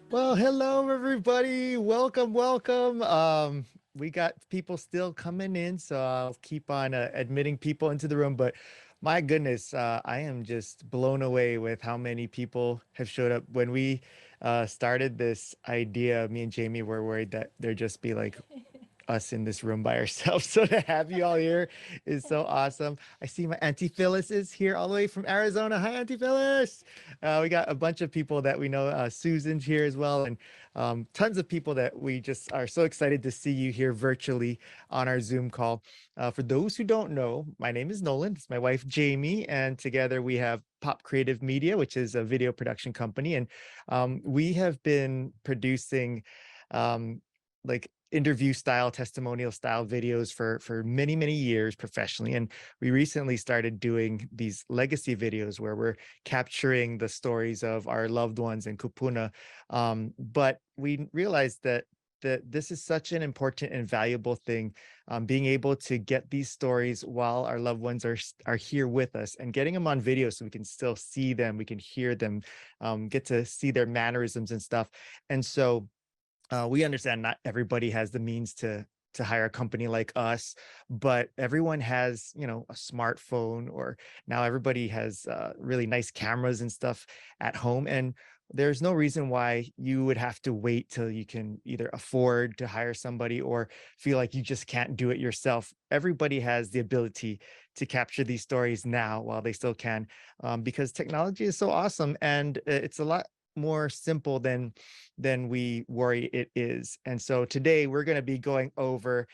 Well, hello everybody. Welcome, welcome. We got people still coming in, so I'll keep on admitting people into the room. But my goodness, I am just blown away with how many people have showed up. When we started this idea, me and Jamie were worried that there'd just be like us in this room by ourselves. So to have you all here is so awesome. I see my Auntie Phyllis is here all the way from Arizona. Hi, Auntie Phyllis. We got a bunch of people that we know. Susan's here as well, and tons of people that we just are so excited to see you here virtually on our Zoom call. For those who don't know, my name is Nolan. It's my wife, Jamie, and together we have Pop Creative Media, which is a video production company. And we have been producing like interview style, testimonial style videos for many years professionally. And we recently started doing these legacy videos where we're capturing the stories of our loved ones in kūpuna. But we realized that this is such an important and valuable thing, being able to get these stories while our loved ones are here with us, and getting them on video so we can still see them, we can hear them, get to see their mannerisms and stuff. And so we understand not everybody has the means to hire a company like us, but everyone has, a smartphone, or now everybody has really nice cameras and stuff at home. And there's no reason why you would have to wait till you can either afford to hire somebody or feel like you just can't do it yourself. Everybody has the ability to capture these stories now while they still can, because technology is so awesome, and it's a lot more simple than we worry it is. And so today we're going to be going over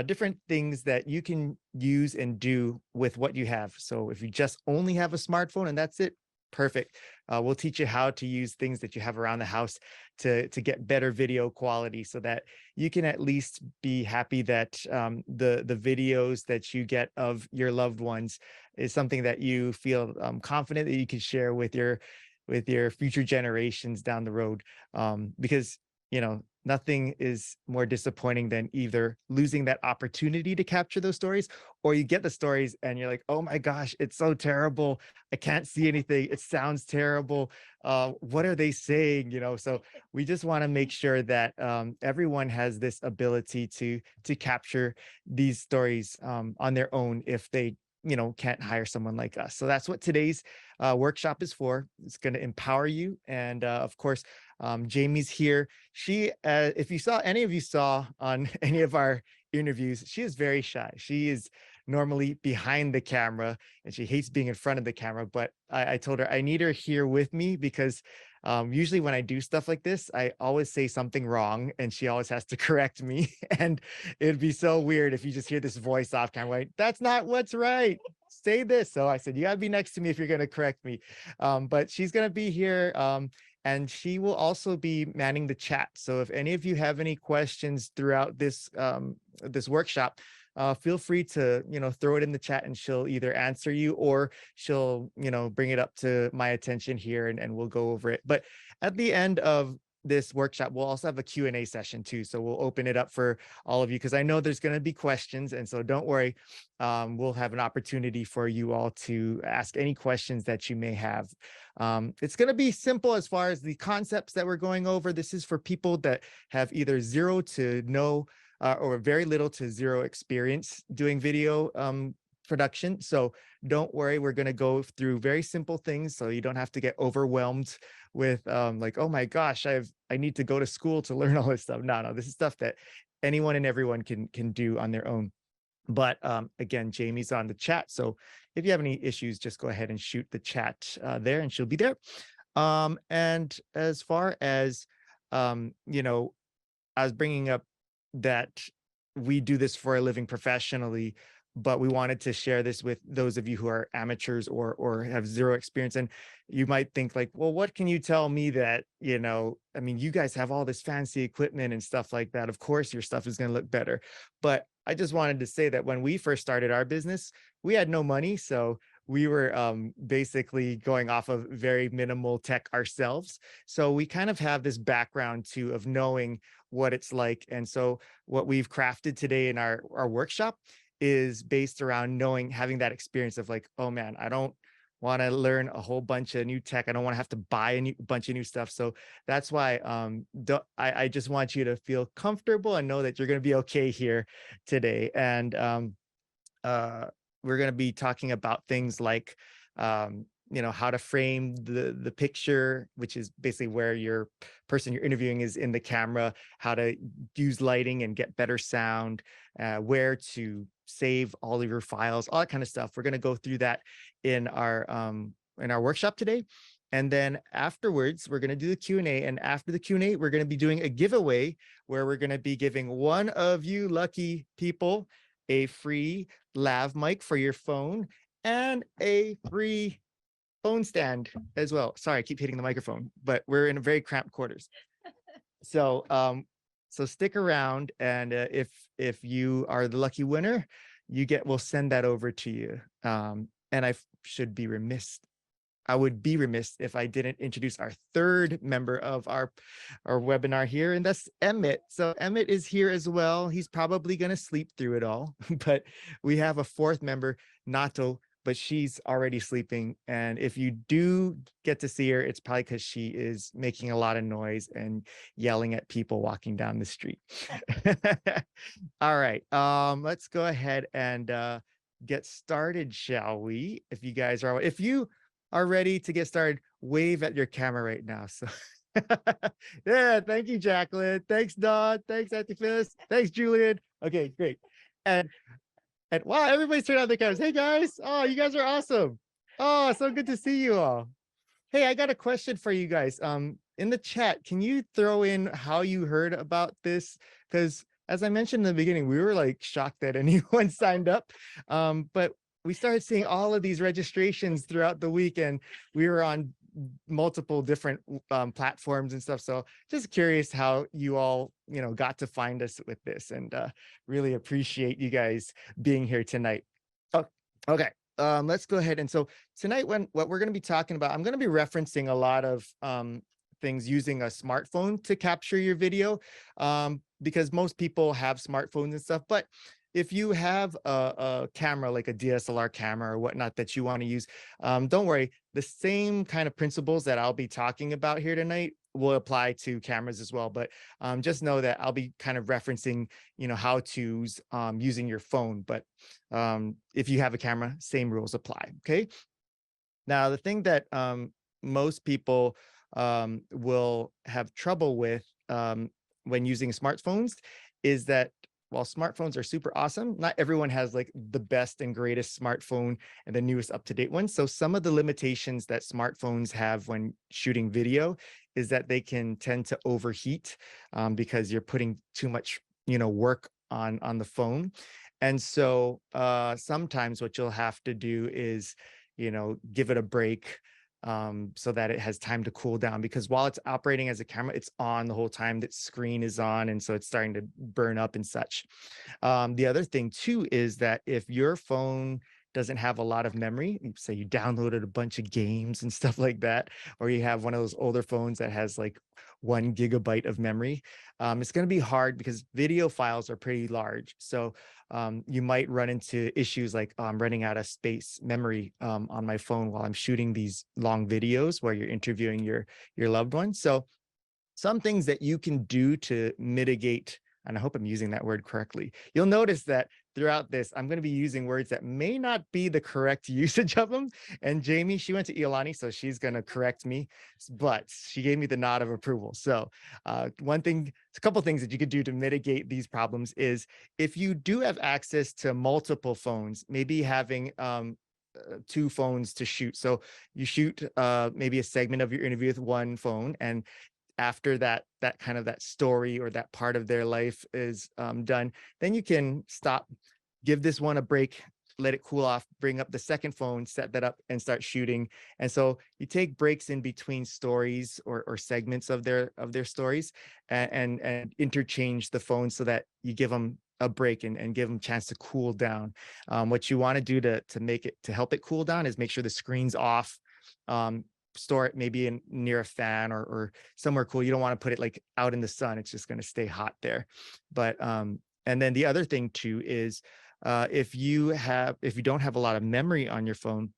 different things that you can use and do with what you have. So if you just only have a smartphone and that's it, perfect. We'll teach you how to use things that you have around the house to get better video quality, so that you can at least be happy that the videos that you get of your loved ones is something that you feel confident that you can share with your future generations down the road. Because nothing is more disappointing than either losing that opportunity to capture those stories, or you get the stories and you're like, oh my gosh, it's so terrible, I can't see anything, it sounds terrible, what are they saying? So we just want to make sure that everyone has this ability to capture these stories on their own if they can't hire someone like us. So that's what today's workshop is for. It's going to empower you. And of course, Jamie's here. She, if you saw, any of you saw on any of our interviews, she is very shy. She is normally behind the camera and she hates being in front of the camera. But I told her I need her here with me because usually when I do stuff like this, I always say something wrong and she always has to correct me. And it'd be so weird if you just hear this voice off camera, like, that's not what's right, say this. So I said, you gotta be next to me if you're gonna correct me. But she's gonna be here, and she will also be manning the chat. So if any of you have any questions throughout this workshop, feel free to throw it in the chat and she'll either answer you or she'll bring it up to my attention here, and we'll go over it. But at the end of this workshop, we'll also have a Q&A session too. So we'll open it up for all of you because I know there's going to be questions. And so don't worry, we'll have an opportunity for you all to ask any questions that you may have. It's going to be simple as far as the concepts that we're going over. This is for people that have either zero to no or very little to zero experience doing video production. So don't worry, we're going to go through very simple things so you don't have to get overwhelmed with like, oh my gosh, I need to go to school to learn all this stuff. No, this is stuff that anyone and everyone can do on their own. But again, Jamie's on the chat, so if you have any issues, just go ahead and shoot the chat there and she'll be there. And as far as I was bringing up that we do this for a living professionally, but we wanted to share this with those of you who are amateurs or have zero experience. And you might think like, well, what can you tell me that, I mean, you guys have all this fancy equipment and stuff like that. Of course, your stuff is going to look better. But I just wanted to say that when we first started our business, we had no money. So we were basically going off of very minimal tech ourselves. So we kind of have this background too of knowing what it's like. And so what we've crafted today in our workshop is based around having that experience of like, oh man, I don't want to learn a whole bunch of new tech. I don't want to have to buy a bunch of new stuff. So that's why I just want you to feel comfortable and know that you're going to be okay here today. And uh, we're going to be talking about things like, how to frame the picture, which is basically where your person you're interviewing is in the camera, how to use lighting and get better sound, where to save all of your files, all that kind of stuff. We're going to go through that in our workshop today. And then afterwards, we're going to do the Q&A. And after the Q&A, we're going to be doing a giveaway where we're going to be giving one of you lucky people a free lav mic for your phone and a free phone stand as well. Sorry, I keep hitting the microphone, but we're in very cramped quarters. So so stick around, and if you are the lucky winner, we'll send that over to you. And I would be remiss if I didn't introduce our third member of our webinar here, and that's Emmett. So Emmett is here as well. He's probably going to sleep through it all, but we have a fourth member, Nato, but she's already sleeping. And if you do get to see her, it's probably because she is making a lot of noise and yelling at people walking down the street. All right, let's go ahead and get started, shall we? If you are ready to get started, wave at your camera right now. So yeah, thank you, Jacqueline. Thanks, Don. Thanks, Antiphilus. Thanks, Julian. Okay, great. And wow, everybody's turned on their cameras. Hey guys. Oh, you guys are awesome. Oh, so good to see you all. Hey, I got a question for you guys. In the chat, can you throw in how you heard about this? Because as I mentioned in the beginning, we were like shocked that anyone signed up. But we started seeing all of these registrations throughout the week, and we were on multiple different platforms and stuff. So just curious how you all, got to find us with this, and really appreciate you guys being here tonight. Oh, okay. Let's go ahead. And so tonight, what we're going to be talking about, I'm going to be referencing a lot of things using a smartphone to capture your video, because most people have smartphones and stuff. But if you have a camera, like a DSLR camera or whatnot that you want to use, don't worry. The same kind of principles that I'll be talking about here tonight will apply to cameras as well. But just know that I'll be kind of referencing, how to using your phone. But if you have a camera, same rules apply. Okay. Now, the thing that most people will have trouble with when using smartphones is that while smartphones are super awesome, not everyone has like the best and greatest smartphone and the newest up-to-date one. So some of the limitations that smartphones have when shooting video is that they can tend to overheat because you're putting too much, work on the phone. And so sometimes what you'll have to do is, give it a break so that it has time to cool down, because while it's operating as a camera, it's on the whole time. That screen is on, and so it's starting to burn up and such. The other thing too is that if your phone doesn't have a lot of memory, say you downloaded a bunch of games and stuff like that, or you have one of those older phones that has like 1 GB of memory, it's going to be hard because video files are pretty large. So you might run into issues like, oh, I'm running out of space memory on my phone while I'm shooting these long videos where you're interviewing your loved ones. So some things that you can do to mitigate, and I hope I'm using that word correctly. You'll notice that throughout this, I'm going to be using words that may not be the correct usage of them. And Jamie, she went to Iolani, so she's going to correct me, but she gave me the nod of approval. So a couple things that you could do to mitigate these problems is if you do have access to multiple phones, maybe having two phones to shoot. So you shoot maybe a segment of your interview with one phone, and after that kind of that story or that part of their life is done, then you can stop, give this one a break, let it cool off, bring up the second phone, set that up, and start shooting. And so you take breaks in between stories or segments of their stories, and interchange the phones so that you give them a break and give them a chance to cool down. What you want to do to help it cool down is make sure the screen's off. Store it maybe near a fan or somewhere cool. You don't want to put it like out in the sun. It's just going to stay hot there. But and then the other thing too is if you don't have a lot of memory on your phone,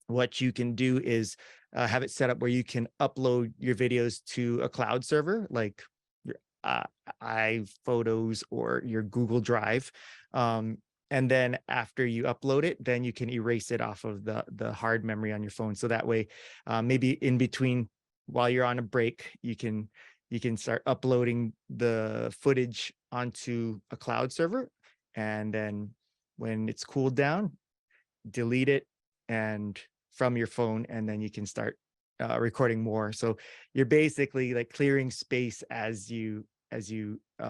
what you can do is have it set up where you can upload your videos to a cloud server like your uh, iPhotos or your Google Drive. Um, and then after you upload it, then you can erase it off of the hard memory on your phone. So that way, maybe in between while you're on a break, you can start uploading the footage onto a cloud server, and then when it's cooled down, delete it and from your phone, and then you can start recording more. So you're basically like clearing space as you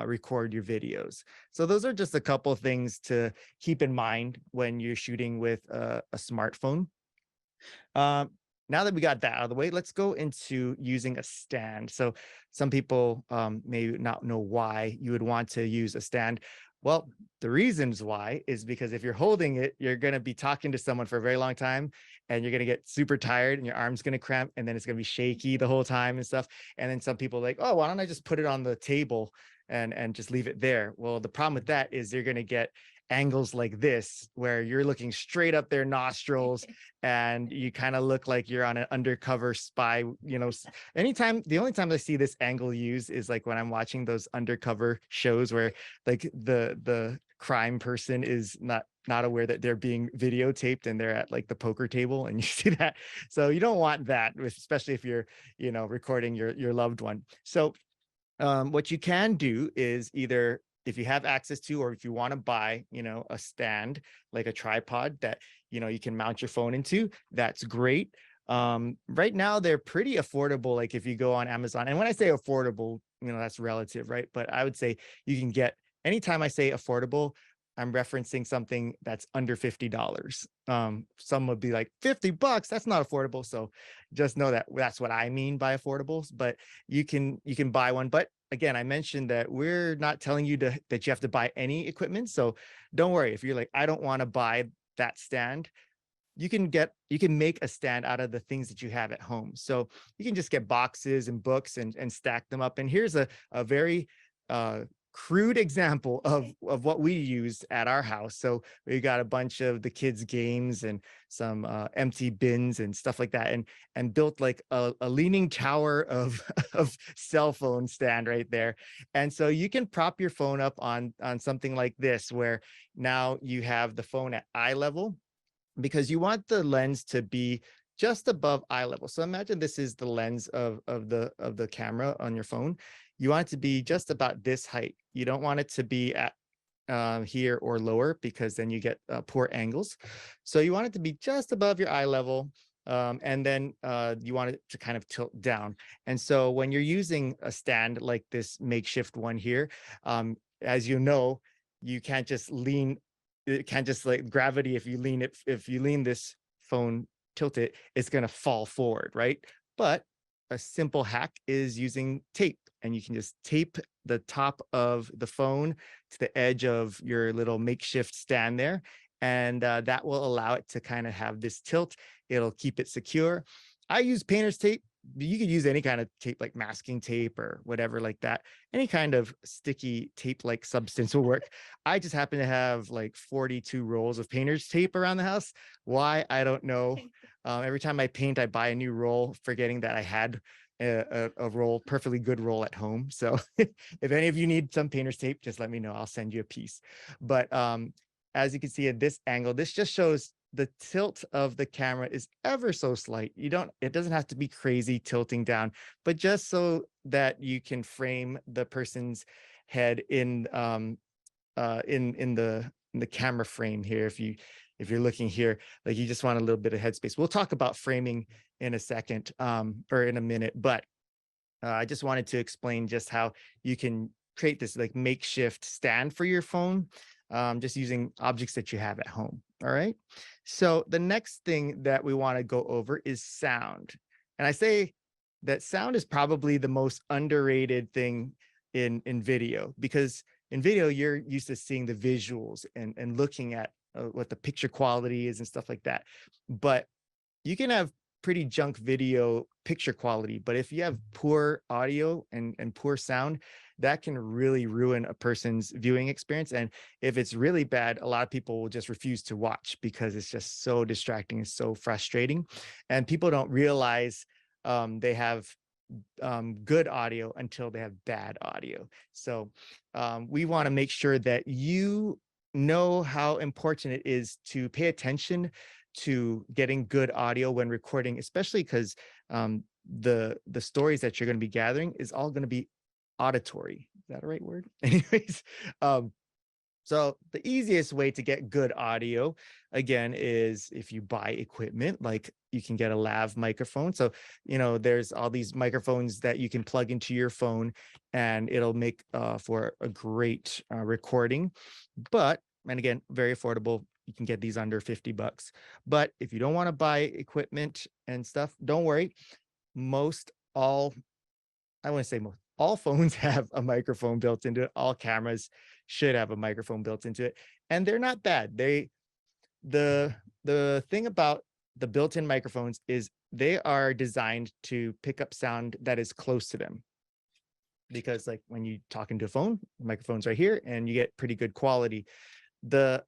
record your videos. So those are just a couple of things to keep in mind when you're shooting with a smartphone. um, now that we got that out of the way, let's go into using a stand. So some people may not know why you would want to use a stand. Well, the reasons why is because if you're holding it, you're going to be talking to someone for a very long time, and you're going to get super tired and your arm's going to cramp, and then it's going to be shaky the whole time and stuff. And then some people are like, oh, why don't I just put it on the table and just leave it there? Well, the problem with that is you're going to get angles like this where you're looking straight up their nostrils, and you kind of look like you're on an undercover spy. The only time I see this angle used is like when I'm watching those undercover shows where like the crime person is not aware that they're being videotaped and they're at like the poker table, and you see that. So you don't want that, especially if you're recording your loved one. So what you can do is, either if you have access to, or if you want to buy, a stand, like a tripod that, you can mount your phone into, that's great. Right now, they're pretty affordable. Like if you go on Amazon, and when I say affordable, that's relative, right? But I would say you can get, anytime I say affordable, I'm referencing something that's under $50. Some would be like $50, that's not affordable. So just know that that's what I mean by affordables. But you can buy one. But again, I mentioned that we're not telling you that you have to buy any equipment. So don't worry if you're like, I don't want to buy that stand. You can make a stand out of the things that you have at home. So you can just get boxes and books and stack them up. And here's a very crude example of what we used at our house. So we got a bunch of the kids' games and some empty bins and stuff like that, and built like a leaning tower of of cell phone stand right there. And so you can prop your phone up on something like this, where now you have the phone at eye level, because you want the lens to be just above eye level. So imagine this is the lens of the camera on your phone. You want it to be just about this height. You don't want it to be at here or lower, because then you get poor angles. So you want it to be just above your eye level. And then you want it to kind of tilt down. And so when you're using a stand like this makeshift one here, as you know, you can't just lean. It can't just, like gravity. If you lean this phone, tilt it, it's going to fall forward, right? But a simple hack is using tape, and you can just tape the top of the phone to the edge of your little makeshift stand there. And that will allow it to kind of have this tilt. It'll keep it secure. I use painter's tape. You could use any kind of tape, like masking tape or whatever like that. Any kind of sticky tape like substance will work. I just happen to have like 42 rolls of painter's tape around the house. Why? I don't know. Every time I paint, I buy a new roll, forgetting that I had a roll, perfectly good roll at home. So if any of you need some painter's tape, just let me know. I'll send you a piece. But as you can see at this angle, this just shows the tilt of the camera is ever so slight. It doesn't have to be crazy tilting down, but just so that you can frame the person's head in the camera frame here. If you're looking here, like you just want a little bit of headspace. We'll talk about framing in a second, or in a minute, but I just wanted to explain just how you can create this like makeshift stand for your phone, just using objects that you have at home. All right. So the next thing that we want to go over is sound. And I say that sound is probably the most underrated thing in video, because in video, you're used to seeing the visuals and looking at what the picture quality is and stuff like that. But you can have pretty junk video picture quality, but if you have poor audio and poor sound, that can really ruin a person's viewing experience. And if it's really bad, a lot of people will just refuse to watch because it's just so distracting and so frustrating. And people don't realize they have good audio until they have bad audio. So we want to make sure that you know how important it is to pay attention to getting good audio when recording, especially because the stories that you're going to be gathering is all going to be auditory. Is that a right word? Anyways, so the easiest way to get good audio, again, is if you buy equipment, like you can get a lav microphone. So, there's all these microphones that you can plug into your phone and it'll make for a great recording. And again, very affordable. You can get these under $50. But if you don't want to buy equipment and stuff, don't worry. I want to say most, all phones have a microphone built into it. All cameras should have a microphone built into it. And they're not bad. The thing about the built-in microphones is they are designed to pick up sound that is close to them. Because like when you talk into a phone, the microphone's right here and you get pretty good quality. The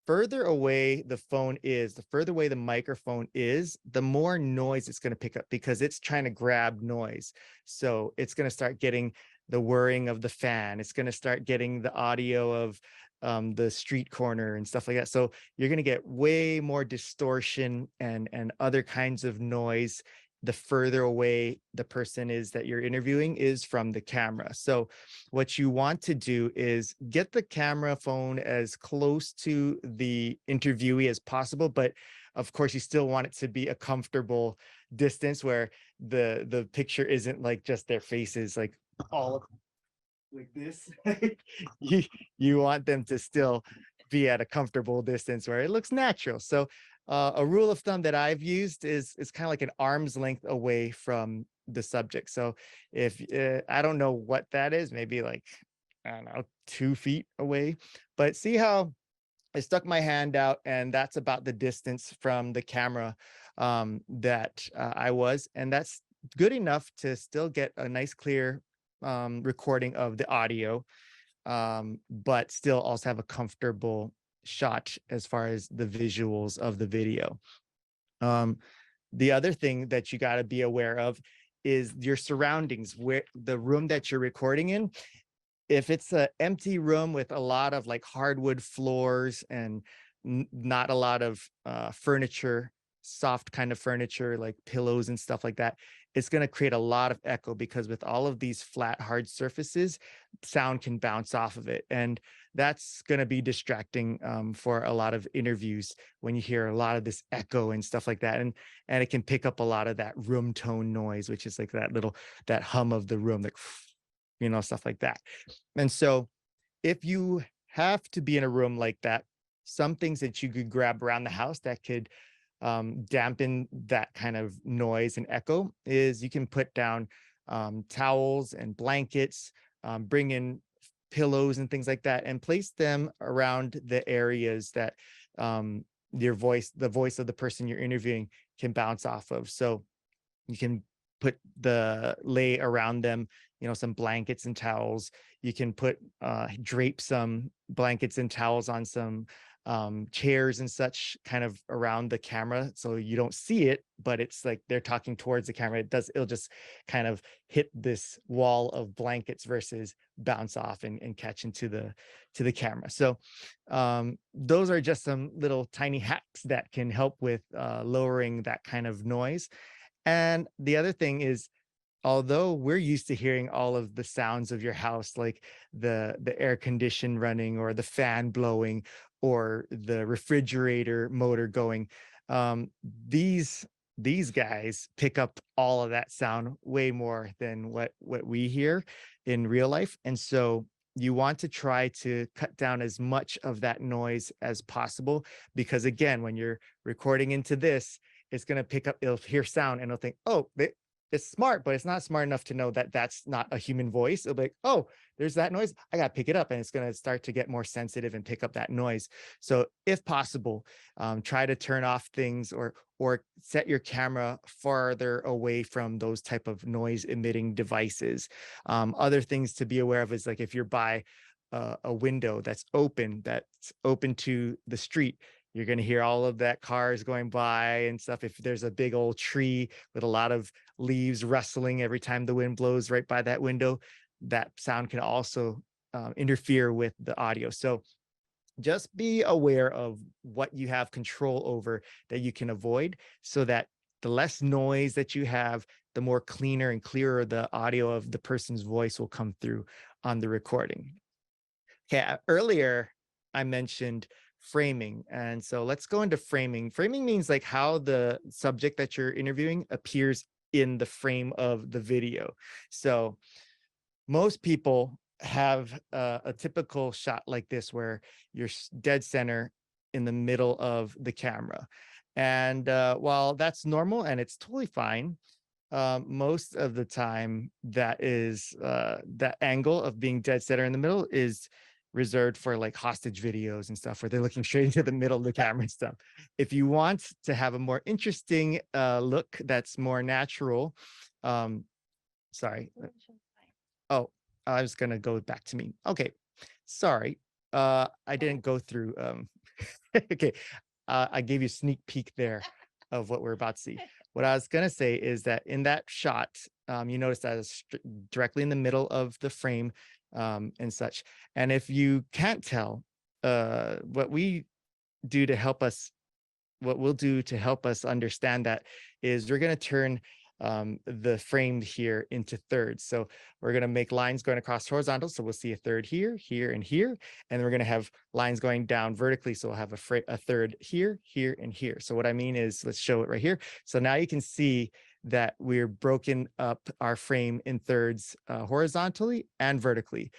further away the phone is, the further away the microphone is, the more noise it's going to pick up because it's trying to grab noise. So it's going to start getting the whirring of the fan. It's going to start getting the audio of the street corner and stuff like that. So you're going to get way more distortion and other kinds of noise the further away the person is that you're interviewing is from the camera. So what you want to do is get the camera phone as close to the interviewee as possible, but of course you still want it to be a comfortable distance where the picture isn't like just their faces like all like this. you want them to still be at a comfortable distance where it looks natural. So a rule of thumb that I've used is kind of like an arm's length away from the subject. So if I don't know what that is, maybe like, I don't know, 2 feet away, but see how I stuck my hand out and that's about the distance from the camera that I was. And that's good enough to still get a nice clear recording of the audio, but still also have a comfortable shot as far as the visuals of the video. The other thing that you got to be aware of is your surroundings, where the room that you're recording in. If it's an empty room with a lot of like hardwood floors and not a lot of furniture, soft kind of furniture like pillows and stuff like that, it's going to create a lot of echo because with all of these flat, hard surfaces, sound can bounce off of it. And that's going to be distracting for a lot of interviews when you hear a lot of this echo and stuff like that. And it can pick up a lot of that room tone noise, which is like that hum of the room, like, stuff like that. And so if you have to be in a room like that, some things that you could grab around the house that could dampen that kind of noise and echo is you can put down towels and blankets, bring in pillows and things like that, and place them around the areas that the voice of the person you're interviewing can bounce off of. So you can lay around them, some blankets and towels. You can drape some blankets and towels on some chairs and such kind of around the camera so you don't see it, but it's like they're talking towards the camera. It'll just kind of hit this wall of blankets versus bounce off and catch into the camera. So those are just some little tiny hacks that can help with lowering that kind of noise. And the other thing is, although we're used to hearing all of the sounds of your house, like the air condition running or the fan blowing or the refrigerator motor going, these guys pick up all of that sound way more than what we hear in real life. And so you want to try to cut down as much of that noise as possible, because again, when you're recording into this, it's going to pick up, it'll hear sound and it'll think, oh, it's smart, but it's not smart enough to know that that's not a human voice. It'll be like, oh, there's that noise. I got to pick it up. And it's going to start to get more sensitive and pick up that noise. So if possible, try to turn off things or set your camera farther away from those type of noise emitting devices. Other things to be aware of is like if you're by a window that's open to the street, you're going to hear all of that cars going by and stuff. If there's a big old tree with a lot of leaves rustling every time the wind blows right by that window, that sound can also interfere with the audio. So just be aware of what you have control over that you can avoid, so that the less noise that you have, the more cleaner and clearer the audio of the person's voice will come through on the recording. Okay, earlier I mentioned framing. And so let's go into framing. Framing means like how the subject that you're interviewing appears in the frame of the video. So most people have a typical shot like this where you're dead center in the middle of the camera. And while that's normal and it's totally fine, most of the time that is that angle of being dead center in the middle is reserved for like hostage videos and stuff where they're looking straight into the middle of the camera and stuff. If you want to have a more interesting look that's more natural, sorry. Oh, I was gonna go back to me. Okay, sorry. I didn't go through. Okay, I gave you a sneak peek there of what we're about to see. What I was gonna say is that in that shot, you notice that it's directly in the middle of the frame and such. And if you can't tell, what we do to help us, what we'll do to help us understand that is we're gonna turn the frame here into thirds. So we're going to make lines going across horizontal. So we'll see a third here, here, and here. And then we're going to have lines going down vertically. So we'll have a third here, here, and here. So what I mean is, let's show it right here. So now you can see that we're broken up our frame in thirds horizontally and vertically.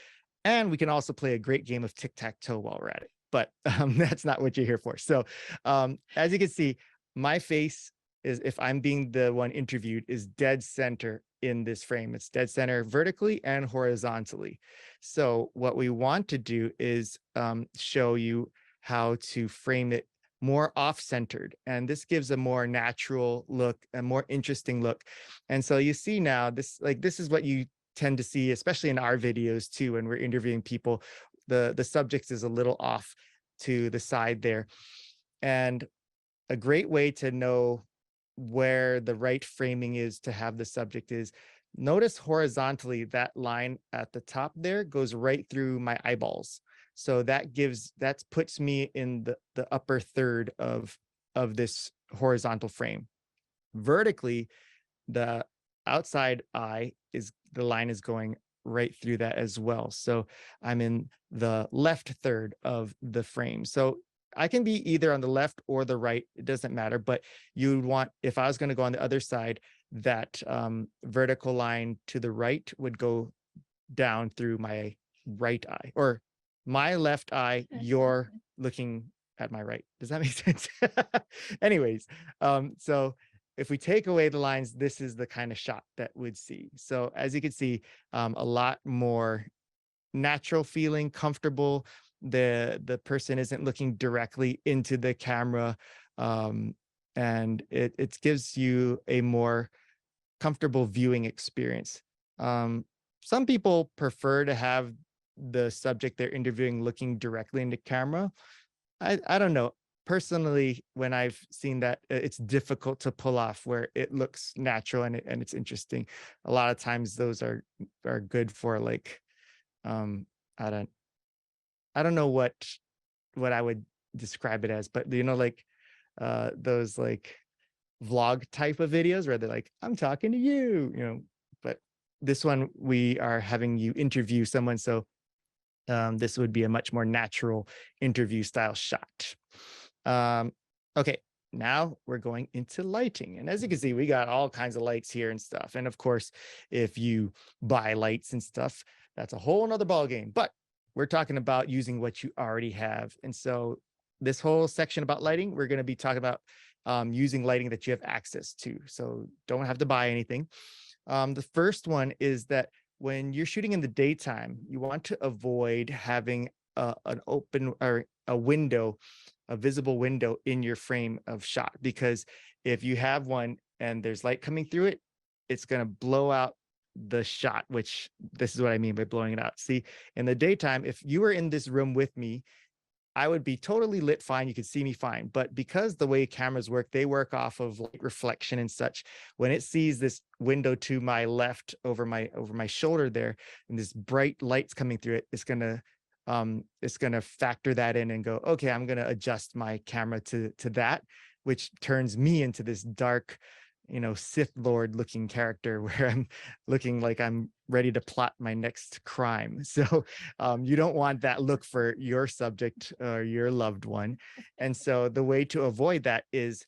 And we can also play a great game of tic-tac-toe while we're at it. But that's not what you're here for. So as you can see, my face is, if I'm being the one interviewed, is dead center in this frame. It's dead center vertically and horizontally. So what we want to do is show you how to frame it more off-centered. And this gives a more natural look, a more interesting look. And so you see now, this is what you tend to see, especially in our videos too, when we're interviewing people, the subject is a little off to the side there. And a great way to know where the right framing is to have the subject is, notice horizontally that line at the top there goes right through my eyeballs. So that puts me in the upper third of this horizontal frame. Vertically, the outside eye the line is going right through that as well. So I'm in the left third of the frame. So I can be either on the left or the right, it doesn't matter, but you'd want, if I was going to go on the other side, that vertical line to the right would go down through my right eye, or my left eye, you're looking at my right. Does that make sense? Anyways, so if we take away the lines, this is the kind of shot that we'd see. So as you can see, a lot more natural feeling, comfortable. The person isn't looking directly into the camera, and it gives you a more comfortable viewing experience. Some people prefer to have the subject they're interviewing looking directly into camera. I don't know. Personally, when I've seen that, it's difficult to pull off where it looks natural and it's interesting. A lot of times those are good for like, I don't know what I would describe it as, but like those like vlog type of videos where they're like, I'm talking to you, but this one, we are having you interview someone. So this would be a much more natural interview style shot. Okay, now we're going into lighting. And as you can see, we got all kinds of lights here and stuff. And of course, if you buy lights and stuff, that's a whole nother ballgame. But we're talking about using what you already have. And so this whole section about lighting, we're going to be talking about using lighting that you have access to. So don't have to buy anything. The first one is that when you're shooting in the daytime, you want to avoid having an open or a window, a visible window in your frame of shot, because if you have one and there's light coming through it, it's going to blow out the shot, which this is what I mean by blowing it out. See, in the daytime, if you were in this room with me, I would be totally lit fine. You could see me fine. But because the way cameras work, they work off of light reflection and such. When it sees this window to my left over my shoulder there, and this bright light's coming through it, it's gonna factor that in and go, okay, I'm gonna adjust my camera to that, which turns me into this dark, Sith Lord looking character where I'm looking like I'm ready to plot my next crime. So you don't want that look for your subject or your loved one. And so the way to avoid that is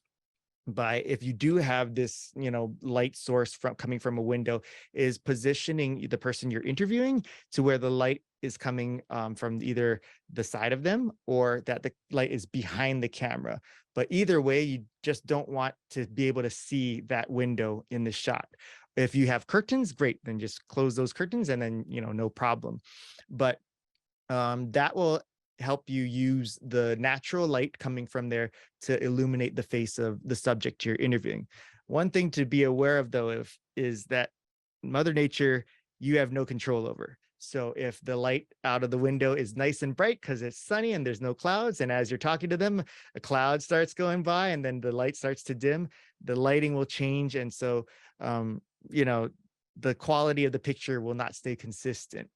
by, if you do have this light source coming from a window, is positioning the person you're interviewing to where the light is coming from either the side of them or that the light is behind the camera. But either way, you just don't want to be able to see that window in the shot. If you have curtains, great, then just close those curtains and then no problem. But that will help you use the natural light coming from there to illuminate the face of the subject you're interviewing. One thing to be aware of, though, is that Mother Nature, you have no control over. So if the light out of the window is nice and bright because it's sunny and there's no clouds, and as you're talking to them, a cloud starts going by and then the light starts to dim, the lighting will change. And so, the quality of the picture will not stay consistent.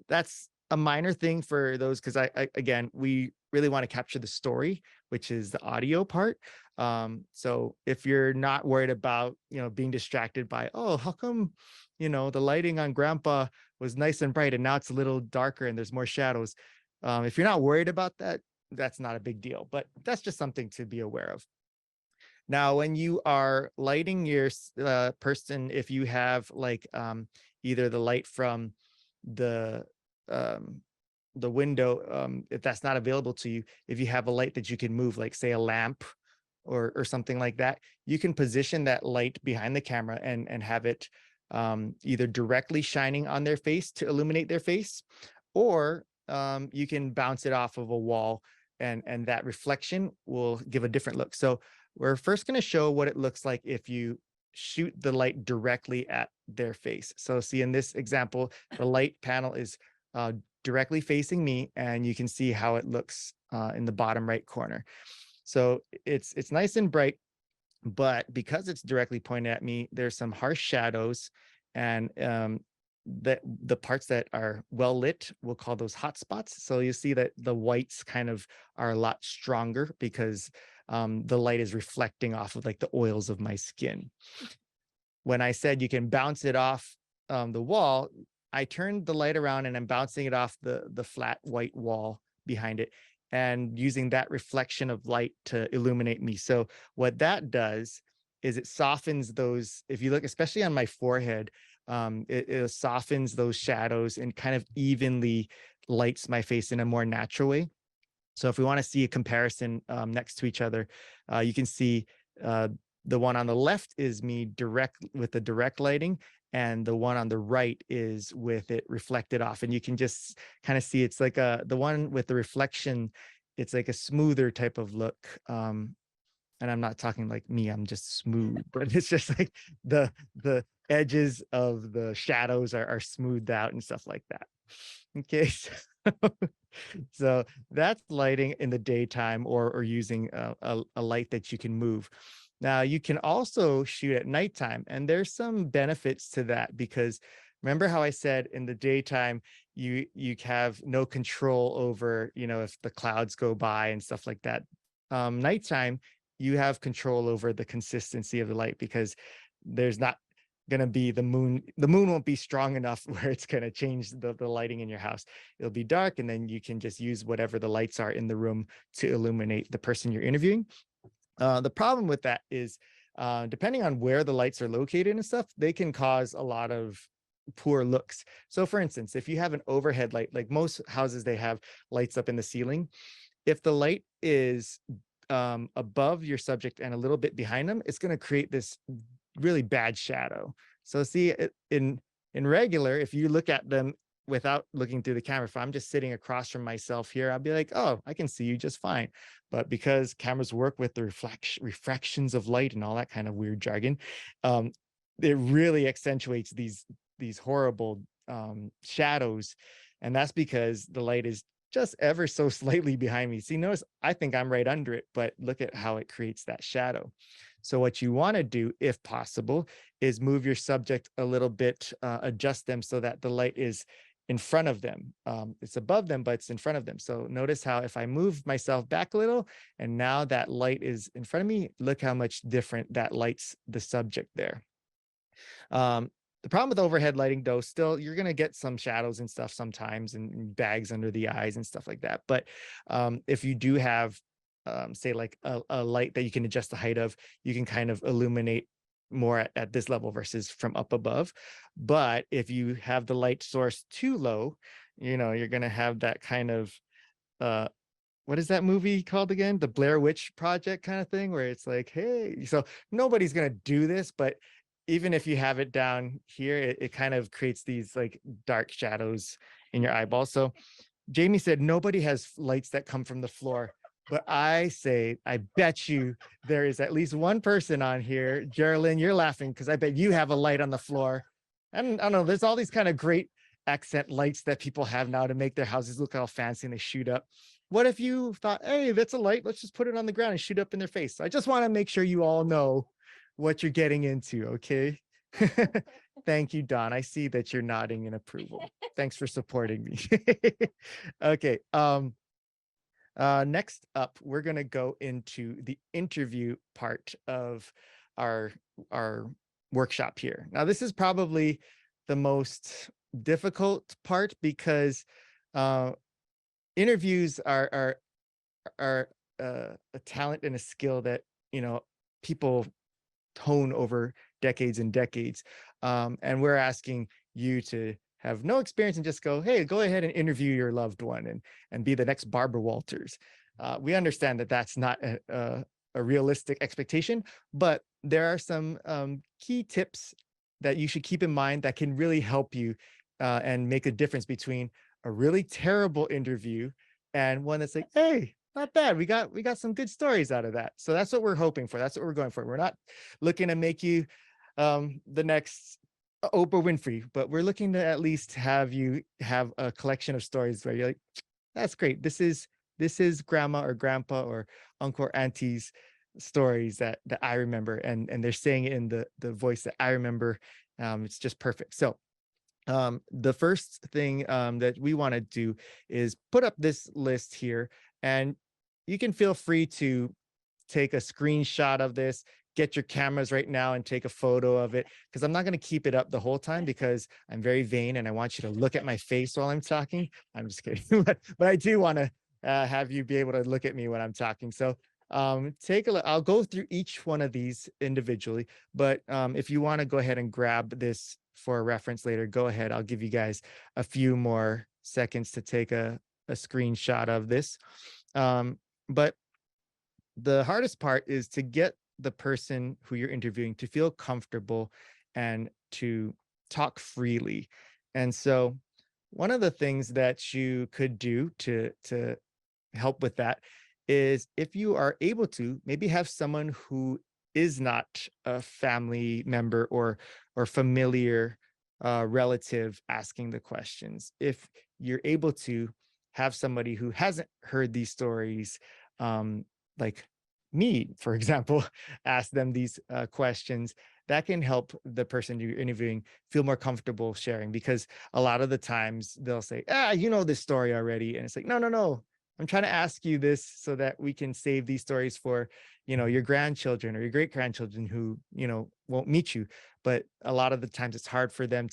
That's a minor thing for those, because again, we really want to capture the story, which is the audio part. So if you're not worried about being distracted by, oh, how come the lighting on Grandpa was nice and bright and now it's a little darker and there's more shadows, if you're not worried about that, that's not a big deal. But that's just something to be aware of. Now, when you are lighting your person, if you have like either the light from the um, the window, if that's not available to you, if you have a light that you can move, like say a lamp or something like that, you can position that light behind the camera and have it either directly shining on their face to illuminate their face, or you can bounce it off of a wall, and that reflection will give a different look. So we're first going to show what it looks like if you shoot the light directly at their face. So see, in this example, the light panel is directly facing me, and you can see how it looks in the bottom right corner. So it's nice and bright, but because it's directly pointed at me, there's some harsh shadows, and the parts that are well lit, we'll call those hot spots. So you see that the whites kind of are a lot stronger because the light is reflecting off of like the oils of my skin. When I said you can bounce it off the wall, I turned the light around and I'm bouncing it off the flat white wall behind it, and using that reflection of light to illuminate me. So what that does is it softens those, if you look, especially on my forehead, it softens those shadows and kind of evenly lights my face in a more natural way. So if we want to see a comparison next to each other, you can see the one on the left is me direct with the direct lighting, and the one on the right is with it reflected off. And you can just kind of see it's like the one with the reflection, it's like a smoother type of look. And I'm not talking like me, I'm just smooth, but it's just like the edges of the shadows are smoothed out and stuff like that. Okay, so that's lighting in the daytime, or using a light that you can move. Now, you can also shoot at nighttime, and there's some benefits to that, because remember how I said in the daytime, you have no control over, if the clouds go by and stuff like that. Nighttime, you have control over the consistency of the light, because there's not going to be the moon won't be strong enough where it's going to change the lighting in your house. It'll be dark, and then you can just use whatever the lights are in the room to illuminate the person you're interviewing. The problem with that is, depending on where the lights are located and stuff, they can cause a lot of poor looks. So for instance, if you have an overhead light, like most houses, they have lights up in the ceiling. If the light is above your subject and a little bit behind them, it's going to create this really bad shadow. So see, in regular, if you look at them without looking through the camera, if I'm just sitting across from myself here, I'll be like, oh, I can see you just fine. But because cameras work with the refractions of light and all that kind of weird jargon, it really accentuates these horrible shadows. And that's because the light is just ever so slightly behind me. See, notice I think I'm right under it, but look at how it creates that shadow. So what you want to do, if possible, is move your subject a little bit, adjust them so that the light is in front of them. It's above them, but it's in front of them. So notice how if I move myself back a little, and now that light is in front of me, look how much different that lights the subject there. The problem with overhead lighting, though, still you're going to get some shadows and stuff sometimes, and bags under the eyes and stuff like that. But if you do have, say, like a light that you can adjust the height of, you can kind of illuminate more at this level versus from up above. But if you have the light source too low, you're going to have that kind of what is that movie called again? The Blair Witch Project kind of thing, where it's like, hey, so nobody's going to do this, but even if you have it down here, it kind of creates these like dark shadows in your eyeballs. So Jamie said, nobody has lights that come from the floor. But I say, I bet you there is at least one person on here. Geraldine, you're laughing because I bet you have a light on the floor. And I don't know, there's all these kind of great accent lights that people have now to make their houses look all fancy and they shoot up. What if you thought, hey, that's a light, let's just put it on the ground and shoot up in their face? So I just want to make sure you all know what you're getting into, okay? Thank you, Don. I see that you're nodding in approval. Thanks for supporting me. Okay. Next up, we're going to go into the interview part of our workshop here. Now, this is probably the most difficult part because interviews are a talent and a skill that people hone over decades and decades. And we're asking you to have no experience and just go, hey, go ahead and interview your loved one and be the next Barbara Walters. We understand that that's not a realistic expectation, but there are some key tips that you should keep in mind that can really help you and make a difference between a really terrible interview and one that's like, hey, not bad. We got some good stories out of that. So that's what we're hoping for. That's what we're going for. We're not looking to make you the next Oprah Winfrey, but we're looking to at least have you have a collection of stories where you're like, that's great. This is grandma or grandpa or uncle or auntie's stories that I remember, and they're saying it in the voice that I remember. It's just perfect. So the first thing that we want to do is put up this list here, and you can feel free to take a screenshot of this, get your cameras right now and take a photo of it, because I'm not going to keep it up the whole time because I'm very vain and I want you to look at my face while I'm talking. I'm just kidding. but I do want to have you be able to look at me when I'm talking. So take a look. I'll go through each one of these individually, but if you want to go ahead and grab this for a reference later, go ahead. I'll give you guys a few more seconds to take a screenshot of this. But the hardest part is to get the person who you're interviewing to feel comfortable and to talk freely. And so one of the things that you could do to help with that is, if you are able to, maybe have someone who is not a family member or familiar relative asking the questions. If you're able to have somebody who hasn't heard these stories, like me, for example, ask them these questions, that can help the person you're interviewing feel more comfortable sharing, because a lot of the times they'll say, you know this story already. And it's like, no, I'm trying to ask you this so that we can save these stories for, your grandchildren or your great grandchildren who, won't meet you. But a lot of the times it's hard for them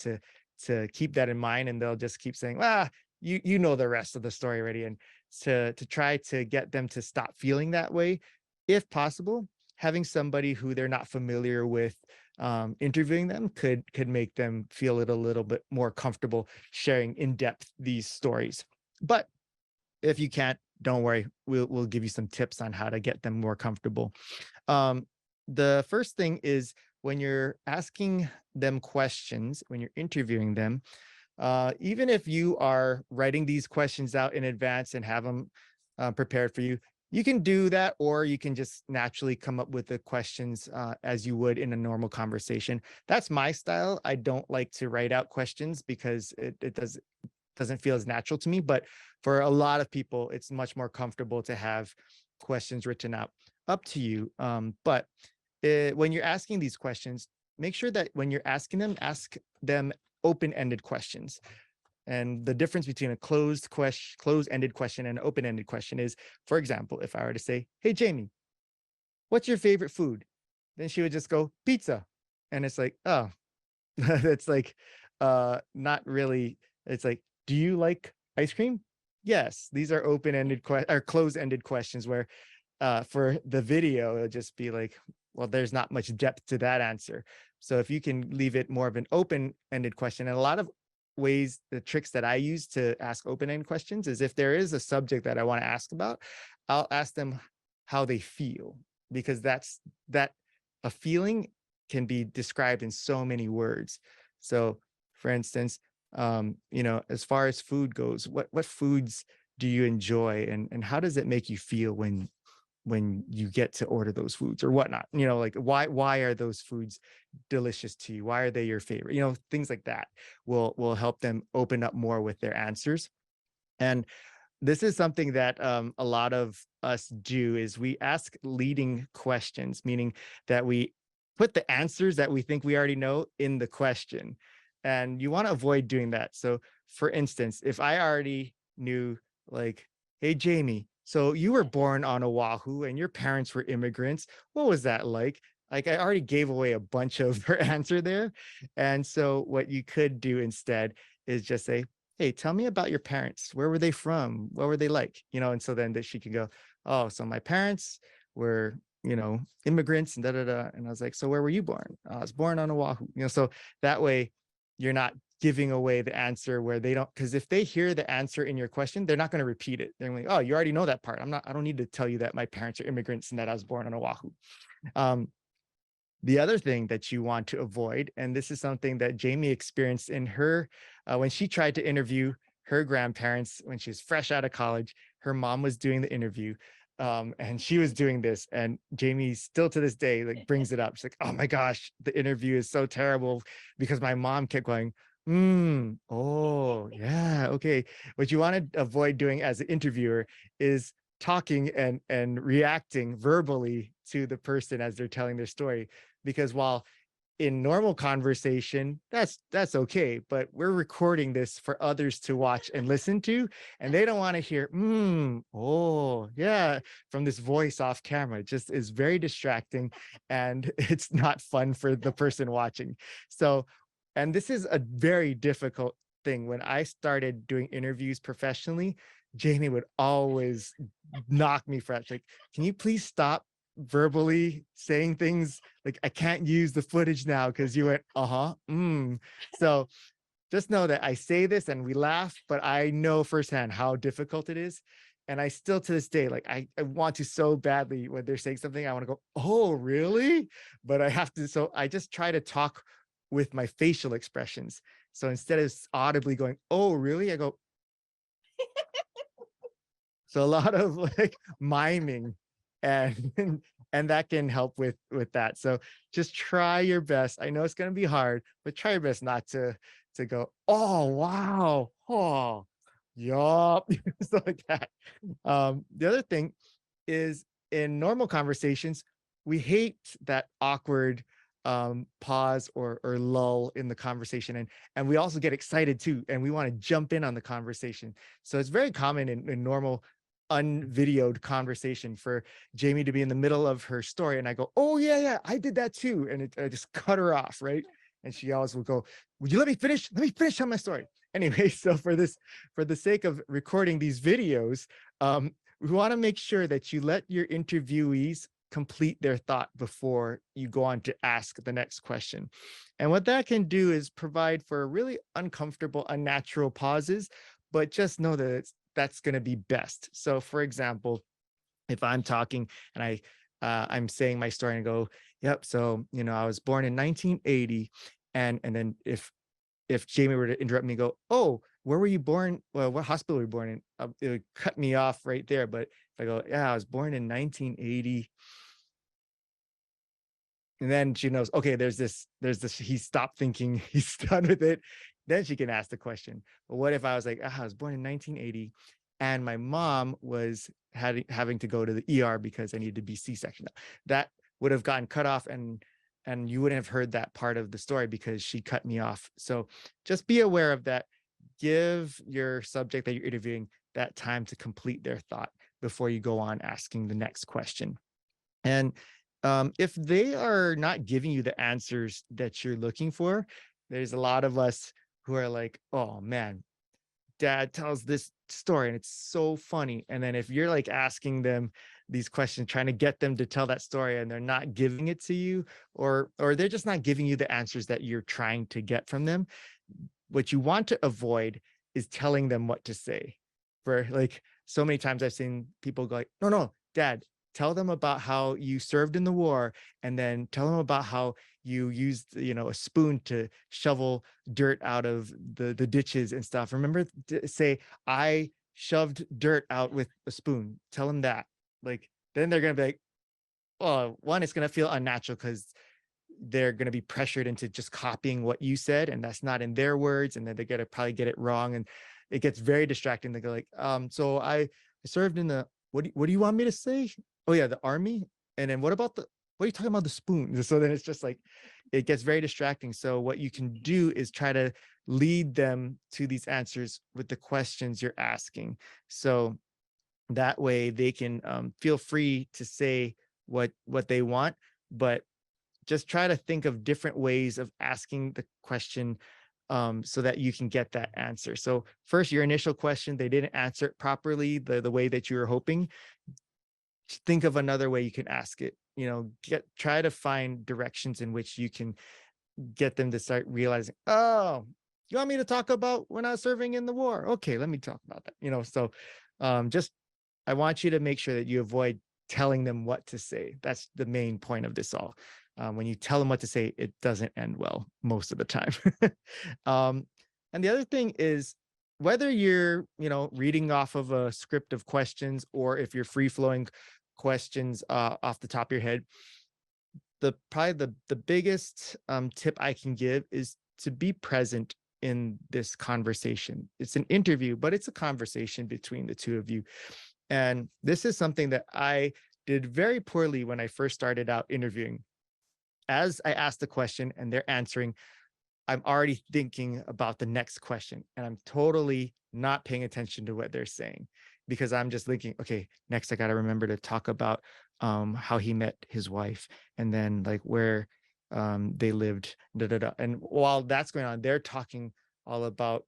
to keep that in mind, and they'll just keep saying, you know the rest of the story already. And to try to get them to stop feeling that way, if possible, having somebody who they're not familiar with interviewing them could make them feel it a little bit more comfortable sharing in depth these stories. But if you can't, don't worry, we'll give you some tips on how to get them more comfortable. Um, the first thing is when you're asking them questions, when you're interviewing them, even if you are writing these questions out in advance and have them prepared for you, you can do that, or you can just naturally come up with the questions as you would in a normal conversation. That's my style. I don't like to write out questions because it doesn't feel as natural to me. But for a lot of people, it's much more comfortable to have questions written out. Up to you. But when you're asking these questions, make sure that when you're asking them, ask them open-ended questions. And the difference between a closed-ended question and an open-ended question is, for example, if I were to say, "Hey, Jamie, what's your favorite food?" Then she would just go, "Pizza." And it's like, oh, it's like not really. It's like, "Do you like ice cream?" Yes. These are open-ended or closed-ended questions where for the video, it'll just be like, well, there's not much depth to that answer. So if you can leave it more of an open-ended question, and a lot of ways, the tricks that I use to ask open-ended questions is if there is a subject that I want to ask about, I'll ask them how they feel, because that a feeling can be described in so many words. So for instance, as far as food goes, what foods do you enjoy, and how does it make you feel when you get to order those foods or whatnot? Like why are those foods delicious to you? Why are they your favorite? Things like that will help them open up more with their answers. And this is something that a lot of us do, is we ask leading questions, meaning that we put the answers that we think we already know in the question. And you want to avoid doing that. So for instance, if I already knew, like, "Hey, Jamie, so you were born on Oahu and your parents were immigrants. What was that like?" Like, I already gave away a bunch of her answer there. And so what you could do instead is just say, "Hey, tell me about your parents. Where were they from? What were they like?" And so then that she can go, "Oh, so my parents were, immigrants and da da da." And I was like, "So where were you born?" "I was born on Oahu." So that way you're not giving away the answer where they don't, because if they hear the answer in your question, they're not going to repeat it. They're like, "Oh, you already know that part. I don't need to tell you that my parents are immigrants and that I was born on Oahu." Um, the other thing that you want to avoid, and this is something that Jamie experienced in her, when she tried to interview her grandparents when she was fresh out of college. Her mom was doing the interview, and she was doing this, and Jamie still to this day like brings it up. She's like, "Oh my gosh, the interview is so terrible because my mom kept going, oh yeah, okay." What you want to avoid doing as an interviewer is talking and reacting verbally to the person as they're telling their story, because while in normal conversation that's okay, but we're recording this for others to watch and listen to, and they don't want to hear oh yeah from this voice off camera. It just is very distracting, and it's not fun for the person watching. So, and this is a very difficult thing. When I started doing interviews professionally, Jamie would always knock me fresh, like, "Can you please stop verbally saying things? Like, I can't use the footage now because you went, So just know that I say this and we laugh, but I know firsthand how difficult it is. And I still to this day, like I want to so badly when they're saying something, I want to go, "Oh, really?" But I have to, so I just try to talk with my facial expressions. So instead of audibly going, "Oh, really?" I go, so a lot of like miming, and and that can help with that. So just try your best. I know it's going to be hard, but try your best not to go, "Oh, wow. Oh, yup." Stuff like that. The other thing is, in normal conversations, we hate that awkward pause or lull in the conversation, and we also get excited too, and we want to jump in on the conversation. So it's very common in normal unvideoed conversation for Jamie to be in the middle of her story, and I go, "Oh yeah, yeah, I did that too," and I just cut her off, right? And she always will go, "Would you let me finish? Let me finish on my story." Anyway, so for the sake of recording these videos, we want to make sure that you let your interviewees complete their thought before you go on to ask the next question. And what that can do is provide for really uncomfortable, unnatural pauses, but just know that that's going to be best. So for example, if I'm talking and I'm saying my story and go, yep, so I was born in 1980, and then if Jamie were to interrupt me and go, oh, where were you born? Well, what hospital were you born in? It would cut me off right there. But if I go, yeah, I was born in 1980, and then she knows, okay, there's this, he stopped thinking, he's done with it. Then she can ask the question. But what if I was like, I was born in 1980 and my mom was having to go to the ER because I needed to be C-section. That would have gotten cut off, and you wouldn't have heard that part of the story because she cut me off. So just be aware of that. Give your subject that you're interviewing that time to complete their thought before you go on asking the next question. And if they are not giving you the answers that you're looking for, there's a lot of us who are like, oh man, dad tells this story and it's so funny. And then if you're like asking them these questions, trying to get them to tell that story and they're not giving it to you, or they're just not giving you the answers that you're trying to get from them, what you want to avoid is telling them what to say. For like so many times I've seen people go like, no, dad, tell them about how you served in the war, and then tell them about how you used, a spoon to shovel dirt out of the ditches and stuff. Remember to say, I shoved dirt out with a spoon. Tell them that. Like, then they're going to be like, oh, one, it's going to feel unnatural because they're going to be pressured into just copying what you said, and that's not in their words. And then they're going to probably get it wrong. And it gets very distracting. They go like, so I served in the, what do you want me to say? Oh yeah, the army. And then what are you talking about the spoon? So then it's just like, it gets very distracting. So what you can do is try to lead them to these answers with the questions you're asking. So that way they can feel free to say what they want, but just try to think of different ways of asking the question so that you can get that answer. So first, your initial question, they didn't answer it properly the way that you were hoping. Think of another way you can ask it. Try to find directions in which you can get them to start realizing, oh, you want me to talk about when I was serving in the war? Okay, let me talk about that. So just I want you to make sure that you avoid telling them what to say. That's the main point of this all. When you tell them what to say, it doesn't end well most of the time. And the other thing is, whether you're, reading off of a script of questions, or if you're free flowing questions off the top of your head, probably the biggest tip I can give is to be present in this conversation. It's an interview, but it's a conversation between the two of you. And this is something that I did very poorly when I first started out interviewing. As I ask the question and they're answering, I'm already thinking about the next question, and I'm totally not paying attention to what they're saying, because I'm just thinking, okay, next I got to remember to talk about how he met his wife, and then like where they lived, da, da, da. And while that's going on, they're talking all about,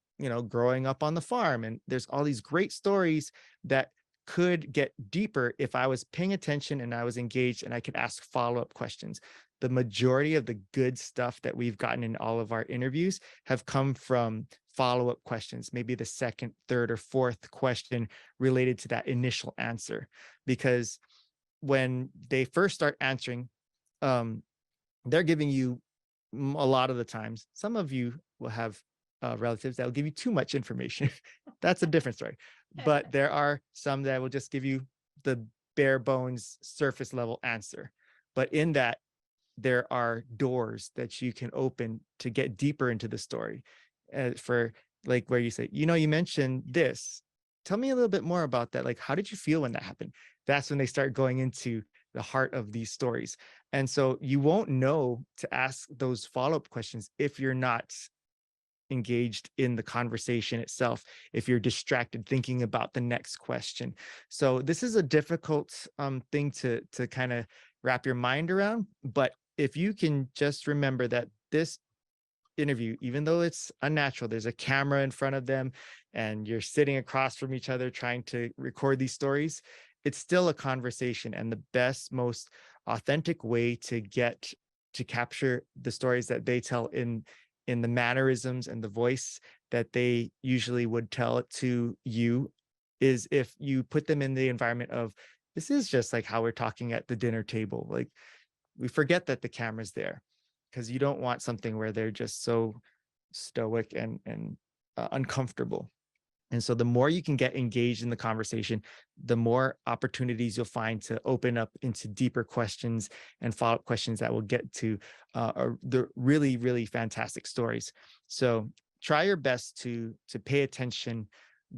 growing up on the farm. And there's all these great stories that could get deeper if I was paying attention and I was engaged and I could ask follow-up questions. The majority of the good stuff that we've gotten in all of our interviews have come from follow-up questions, maybe the second, third, or fourth question related to that initial answer. Because when they first start answering, they're giving you, a lot of the times, some of you will have relatives that will give you too much information. That's a different story. But there are some that will just give you the bare bones surface level answer. But in that, there are doors that you can open to get deeper into the story. For like where you say, you mentioned this. Tell me a little bit more about that. Like, how did you feel when that happened? That's when they start going into the heart of these stories. And so you won't know to ask those follow-up questions if you're not engaged in the conversation itself, if you're distracted thinking about the next question. So this is a difficult thing to kind of wrap your mind around. But if you can just remember that this interview, even though it's unnatural, there's a camera in front of them and you're sitting across from each other trying to record these stories, it's still a conversation. And the best, most authentic way to get to capture the stories that they tell in the mannerisms and the voice that they usually would tell it to you is if you put them in the environment of, this is just like how we're talking at the dinner table. Like, we forget that the camera's there, because you don't want something where they're just so stoic and uncomfortable. And so the more you can get engaged in the conversation, the more opportunities you'll find to open up into deeper questions and follow-up questions that will get to the really, really fantastic stories. So try your best to pay attention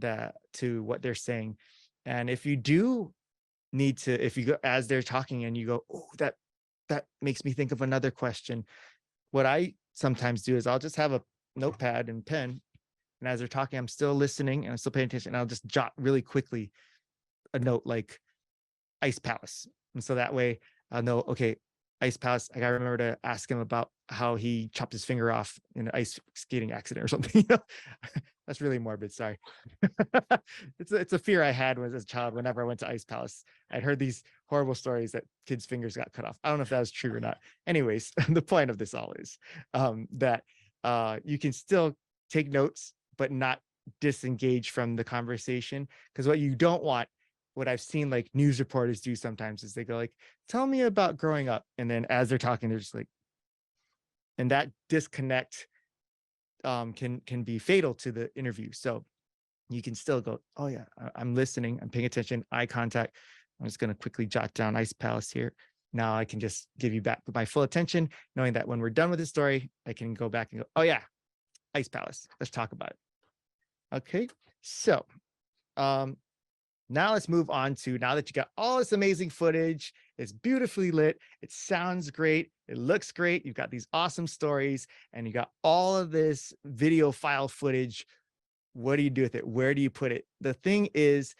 to what they're saying. And if you do need to, if you go as they're talking and you go, oh, that makes me think of another question. What I sometimes do is I'll just have a notepad and pen, and as they're talking, I'm still listening and I'm still paying attention. And I'll just jot really quickly a note like Ice Palace. And so that way I'll know, okay, Ice Palace, I gotta remember to ask him about how he chopped his finger off in an ice skating accident or something. That's really morbid. Sorry. It's a fear I had as a child whenever I went to Ice Palace. I'd heard these horrible stories that kids' fingers got cut off. I don't know if that was true or not. Anyways, the point of this all is that you can still take notes, but not disengage from the conversation. Because what you don't want, what I've seen like news reporters do sometimes, is they go like, tell me about growing up. And then as they're talking, they're just like, and that disconnect can be fatal to the interview. So you can still go, oh yeah, I'm listening, I'm paying attention, eye contact. I'm just going to quickly jot down Ice Palace here. Now I can just give you back my full attention, knowing that when we're done with the story, I can go back and go, oh yeah, Ice Palace. Let's talk about it. Okay, so now let's move on to, now that you got all this amazing footage, it's beautifully lit, it sounds great, it looks great, you've got these awesome stories, and you got all of this video file footage. What do you do with it? Where do you put it? The thing is,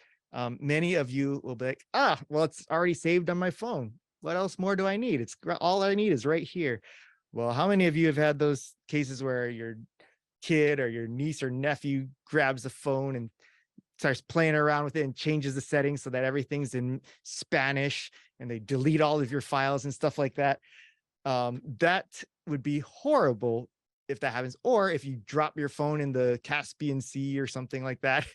many of you will be like, well, it's already saved on my phone. What else more do I need? It's all I need is right here. Well, how many of you have had those cases where your kid or your niece or nephew grabs the phone and starts playing around with it and changes the settings so that everything's in Spanish, and they delete all of your files and stuff like that? That would be horrible if that happens. Or if you drop your phone in the Caspian Sea or something like that,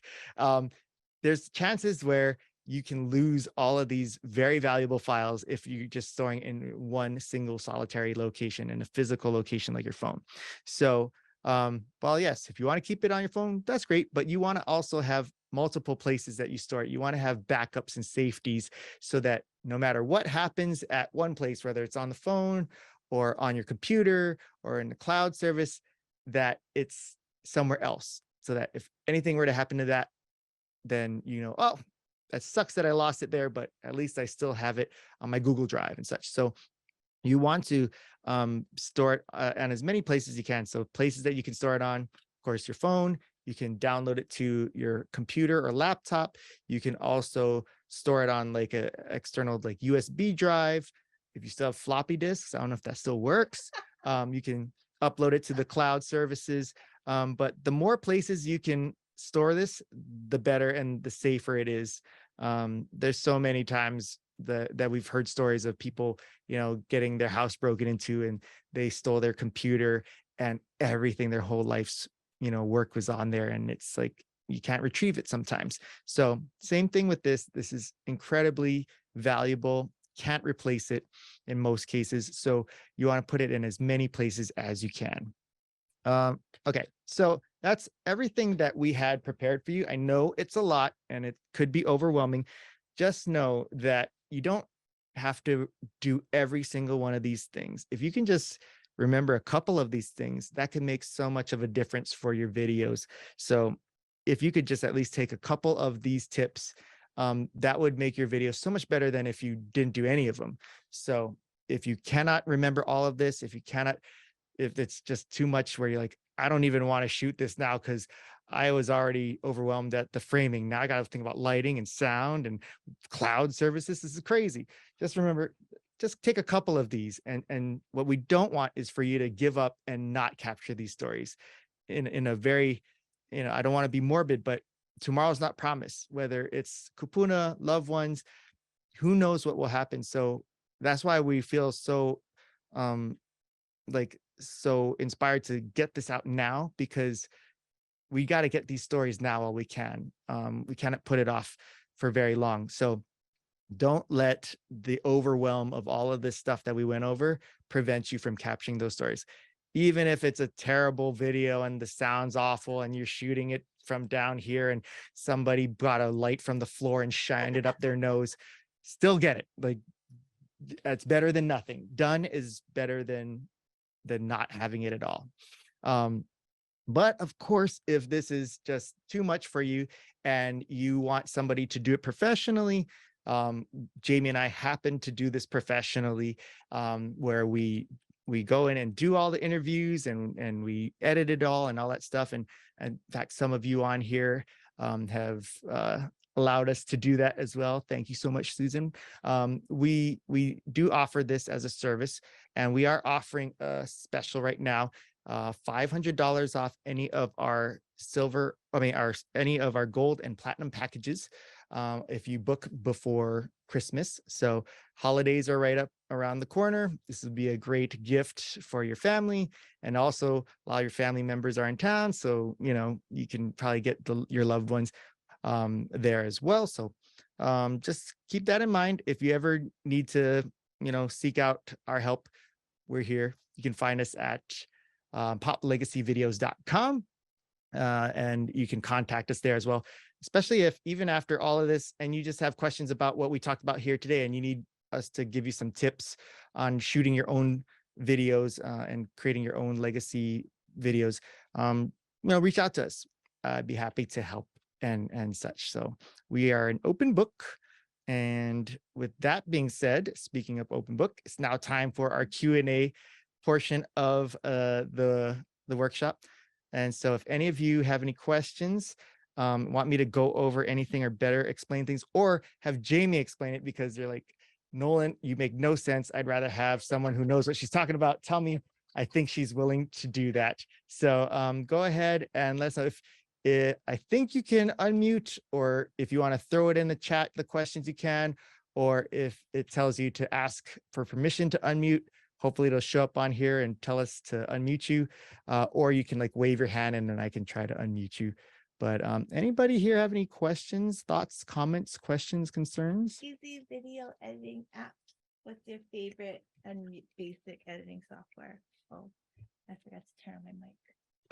there's chances where you can lose all of these very valuable files if you're just storing in one single solitary location, in a physical location like your phone. So, well, yes, if you want to keep it on your phone, that's great, but you want to also have multiple places that you store it. You want to have backups and safeties so that no matter what happens at one place, whether it's on the phone or on your computer or in the cloud service, that it's somewhere else. So that if anything were to happen to that, then you know, oh, that sucks that I lost it there, but at least I still have it on my Google Drive and such. So you want to store it on as many places as you can. So places that you can store it on, of course, your phone. You can download it to your computer or laptop. You can also store it on like a external like USB drive. If you still have floppy disks, I don't know if that still works. You can upload it to the cloud services. But the more places you can store this, the better and the safer it is. There's so many times that we've heard stories of people, you know, getting their house broken into and they stole their computer and everything, their whole life's, you know, work was on there, and it's like you can't retrieve it sometimes. So same thing with this. This is incredibly valuable. Can't replace it in most cases. So you want to put it in as many places as you can. Okay, so that's everything that we had prepared for you. I know it's a lot and it could be overwhelming. Just know that you don't have to do every single one of these things. If you can just remember a couple of these things, that can make so much of a difference for your videos. So if you could just at least take a couple of these tips, that would make your video so much better than if you didn't do any of them. So if you cannot remember all of this, if it's just too much where you're like, I don't even want to shoot this now because I was already overwhelmed at the framing. Now I got to think about lighting and sound and cloud services. This is crazy. Just remember, just take a couple of these. And what we don't want is for you to give up and not capture these stories in a very, you know, I don't want to be morbid, but tomorrow's not promised, whether it's kūpuna, loved ones, who knows what will happen. So that's why we feel so, so inspired to get this out now, because we got to get these stories now while we can. We cannot put it off for very long. So don't let the overwhelm of all of this stuff that we went over prevent you from capturing those stories. Even if it's a terrible video and the sound's awful and you're shooting it from down here and somebody brought a light from the floor and shined it up their nose, still get it. Like, that's better than nothing. Done is better than not having it at all. But of course, if this is just too much for you and you want somebody to do it professionally, Jamie and I happen to do this professionally, where we go in and do all the interviews and we edit it all and all that stuff. And in fact, some of you on here have allowed us to do that as well. Thank you so much, Susan. We do offer this as a service, and we are offering a special right now. $500 off any of our any of our gold and platinum packages, if you book before Christmas. So holidays are right up around the corner. This would be a great gift for your family, and also while your family members are in town, so you can probably get your loved ones there as well. So just keep that in mind. If you ever need to seek out our help, we're here. You can find us at poplegacyvideos.com, and you can contact us there as well, especially if even after all of this and you just have questions about what we talked about here today and you need us to give you some tips on shooting your own videos and creating your own legacy videos. Reach out to us. I'd be happy to help and such. So we are an open book. And with that being said, speaking of open book, it's now time for our Q&A portion of the workshop. And so if any of you have any questions, want me to go over anything or better explain things, or have Jamie explain it because they're like, Nolan, you make no sense. I'd rather have someone who knows what she's talking about tell me. I think she's willing to do that. So go ahead and let us know. I think you can unmute, or if you want to throw it in the chat, the questions you can, or if it tells you to ask for permission to unmute, hopefully it'll show up on here and tell us to unmute you, or you can like wave your hand and then I can try to unmute you. But anybody here have any questions, thoughts, comments, questions, concerns? Easy video editing apps. What's your favorite and basic editing software? Oh, I forgot to turn on my mic.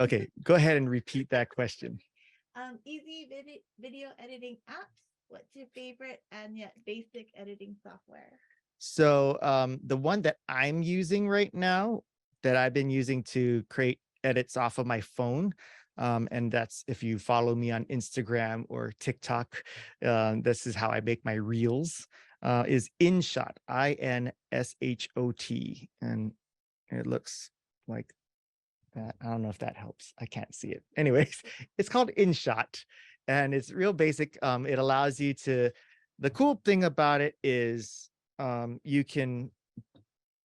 Okay, go ahead and repeat that question. Easy video editing apps. What's your favorite and yet basic editing software? So the one that I'm using right now, that I've been using to create edits off of my phone, and that's if you follow me on Instagram or TikTok, this is how I make my reels, is InShot, InShot. And it looks like that. I don't know if that helps. I can't see it. Anyways, it's called InShot, and it's real basic. It allows you to, the cool thing about it is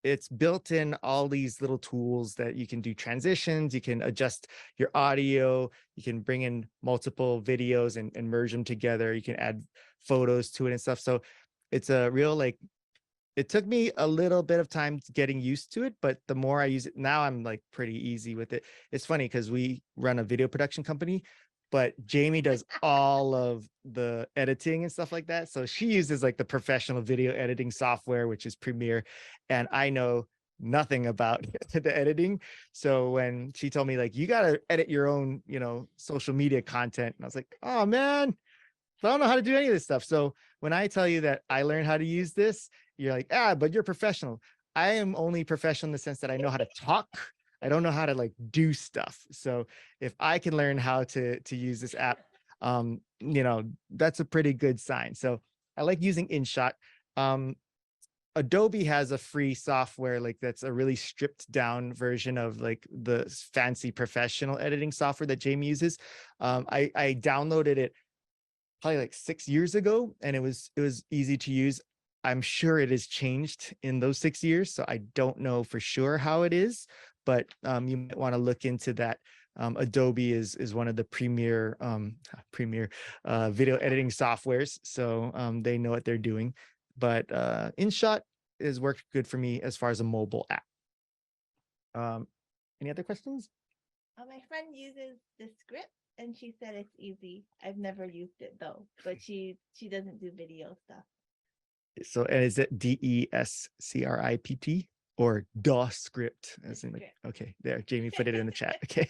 it's built in all these little tools that you can do transitions, you can adjust your audio, you can bring in multiple videos and merge them together, you can add photos to it and stuff. So it's a real, like, it took me a little bit of time getting used to it, but the more I use it now, I'm like pretty easy with it. It's funny because we run a video production company, but Jamie does all of the editing and stuff like that. So she uses like the professional video editing software, which is Premiere. And I know nothing about the editing. So when she told me like, you got to edit your own, social media content. And I was like, oh man, I don't know how to do any of this stuff. So when I tell you that I learned how to use this, you're like, but you're professional. I am only professional in the sense that I know how to talk. I don't know how to like do stuff. So if I can learn how to use this app, that's a pretty good sign. So I like using InShot. Adobe has a free software, like that's a really stripped down version of like the fancy professional editing software that Jamie uses. I downloaded it probably like 6 years ago, and it was easy to use. I'm sure it has changed in those 6 years, so I don't know for sure how it is, but you might want to look into that. Adobe is one of the premier video editing softwares, so they know what they're doing. But InShot has worked good for me as far as a mobile app. Any other questions? My friend uses the script and she said it's easy. I've never used it though, but she doesn't do video stuff. So, and is it DESCRIPT or DOS script? As in, like, okay, there, Jamie put it in the chat. Okay.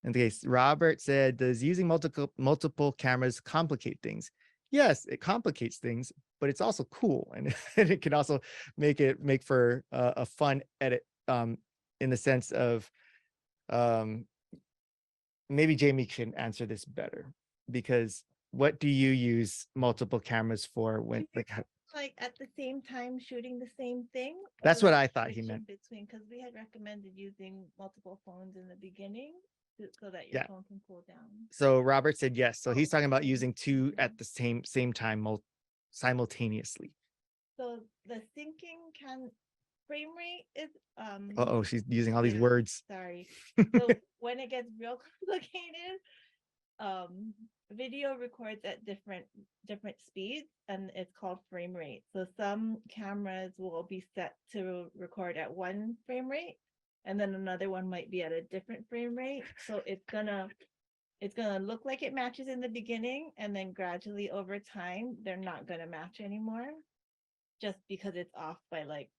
In case Robert said, does using multiple cameras complicate things? Yes, it complicates things, but it's also cool, and it can also make for a fun edit. In the sense of, maybe Jamie can answer this better, because what do you use multiple cameras for when like at the same time shooting the same thing? That's what I thought he meant. Between, because we had recommended using multiple phones in the beginning so that your Yeah. phone can cool down. So Robert said yes. So he's talking about using two at the same time simultaneously. So the syncing frame rate is Oh, she's using all these words. Sorry. So when it gets real complicated, video records at different speeds, and it's called frame rate. So some cameras will be set to record at one frame rate, and then another one might be at a different frame rate. So it's gonna look like it matches in the beginning, and then gradually over time they're not gonna match anymore, just because it's off by like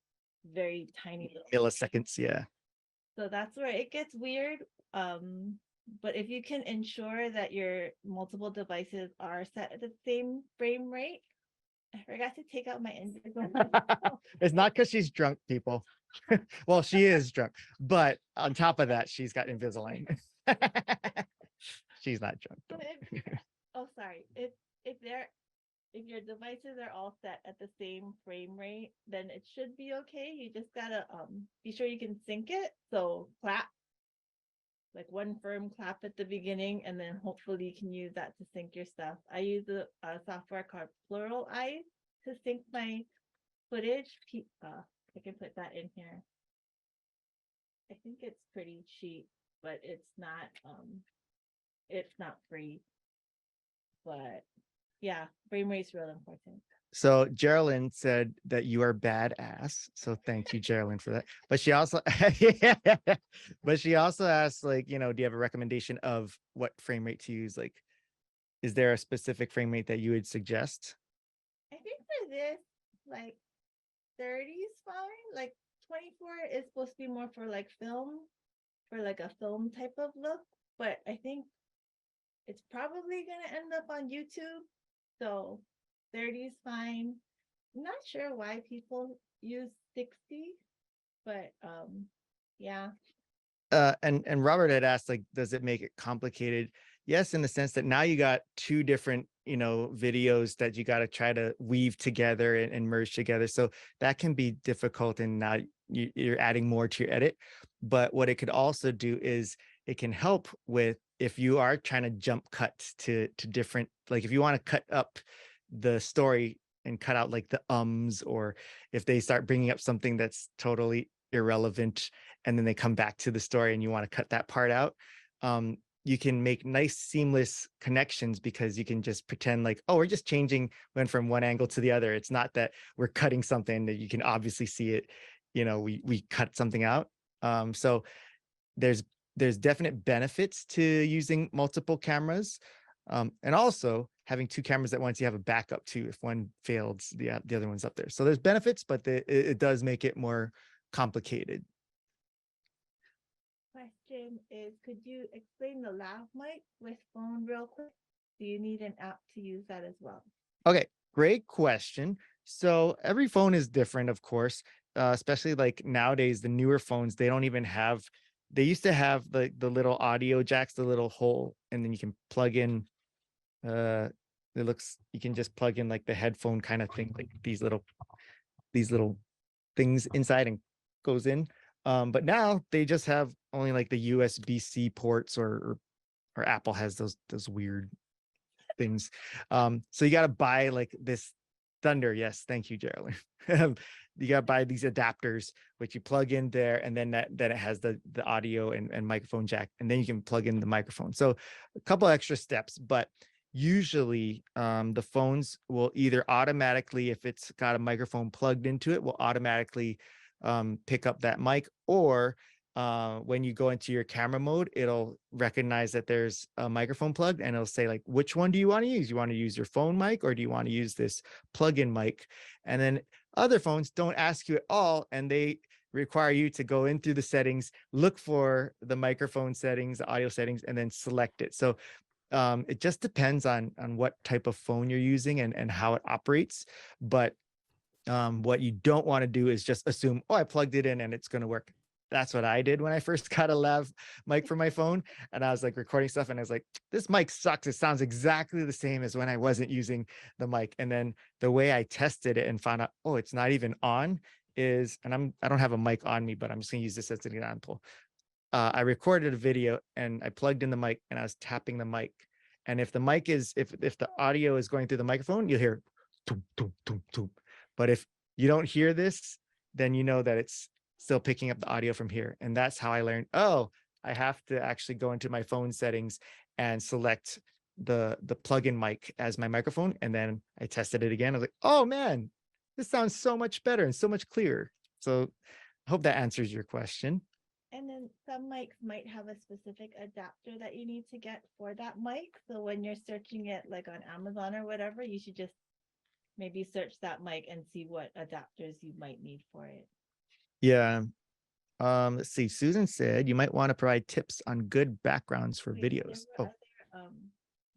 very tiny milliseconds. Yeah. So that's where it gets weird. But if you can ensure that your multiple devices are set at the same frame rate, I forgot to take out my Invisalign. It's not because she's drunk, people. Well, she is drunk, but on top of that, she's got Invisalign. She's not drunk. Oh, sorry. If your devices are all set at the same frame rate, then it should be okay. You just gotta be sure you can sync it. So clap, like one firm clap at the beginning, and then hopefully you can use that to sync your stuff. I use a software called Plural Eyes to sync my footage. I can put that in here. I think it's pretty cheap, but it's not free. But yeah, frame rate's real important. So Geraldine said that you are badass. So thank you, Geraldine, for that. But she also, asked, like, do you have a recommendation of what frame rate to use? Like, is there a specific frame rate that you would suggest? I think for this, like 30 is fine. Like 24 is supposed to be more for like film, for like a film type of look. But I think it's probably gonna end up on YouTube. So 30 is fine. I'm not sure why people use 60, but yeah. And Robert had asked, like, does it make it complicated? Yes, in the sense that now you got two different, videos that you got to try to weave together and merge together. So that can be difficult, and now you're adding more to your edit. But what it could also do is it can help with, if you are trying to jump cut to different, like if you want to cut up the story and cut out like the ums, or if they start bringing up something that's totally irrelevant and then they come back to the story and you want to cut that part out, you can make nice seamless connections, because you can just pretend like, oh, we're just went from one angle to the other. It's not that we're cutting something that you can obviously see it, we cut something out. So there's definite benefits to using multiple cameras, and also having two cameras at once. You have a backup too if one failed, the other one's up there. So there's benefits, but it does make it more complicated. Question is, could you explain the lav mic with phone real quick? Do you need an app to use that as well? Okay, great question. So every phone is different, of course, especially like nowadays, the newer phones, they don't even have, they used to have the little audio jacks, the little hole, and then you can plug in, you can just plug in like the headphone kind of thing, like these little things inside and goes in. But now they just have only like the USB-C ports, or Apple has those weird things. So you got to buy like this Thunder. Yes, thank you, Geraldine. You got to buy these adapters, which you plug in there, and then it has the audio and microphone jack, and then you can plug in the microphone. So a couple extra steps, but usually the phones will either automatically, if it's got a microphone plugged into it, will automatically pick up that mic, or when you go into your camera mode, it'll recognize that there's a microphone plugged, and it'll say like, which one do you want to use? You want to use your phone mic, or do you want to use this plug-in mic? And then other phones don't ask you at all, and they require you to go in through the settings, look for the microphone settings, the audio settings, and then select it. So it just depends on what type of phone you're using and how it operates. But what you don't want to do is just assume, oh, I plugged it in and it's going to work. That's what I did when I first got a lav mic for my phone. And I was like recording stuff, and I was like, this mic sucks. It sounds exactly the same as when I wasn't using the mic. And then the way I tested it and found out, oh, it's not even on is, and I don't have a mic on me, but I'm just going to use this as an example. I recorded a video and I plugged in the mic and I was tapping the mic. And if the mic is, if the audio is going through the microphone, you'll hear toom, toom, toom, toom. But if you don't hear this, then you know that it's still picking up the audio from here. And that's how I learned, oh, I have to actually go into my phone settings and select the plug-in mic as my microphone. And then I tested it again. I was like, oh man, this sounds so much better and so much clearer. So I hope that answers your question. And then some mics might have a specific adapter that you need to get for that mic. So when you're searching it like on Amazon or whatever, you should just maybe search that mic and see what adapters you might need for it. Yeah. Let's see. Susan said you might want to provide tips on good backgrounds for Wait, there videos. were Oh, other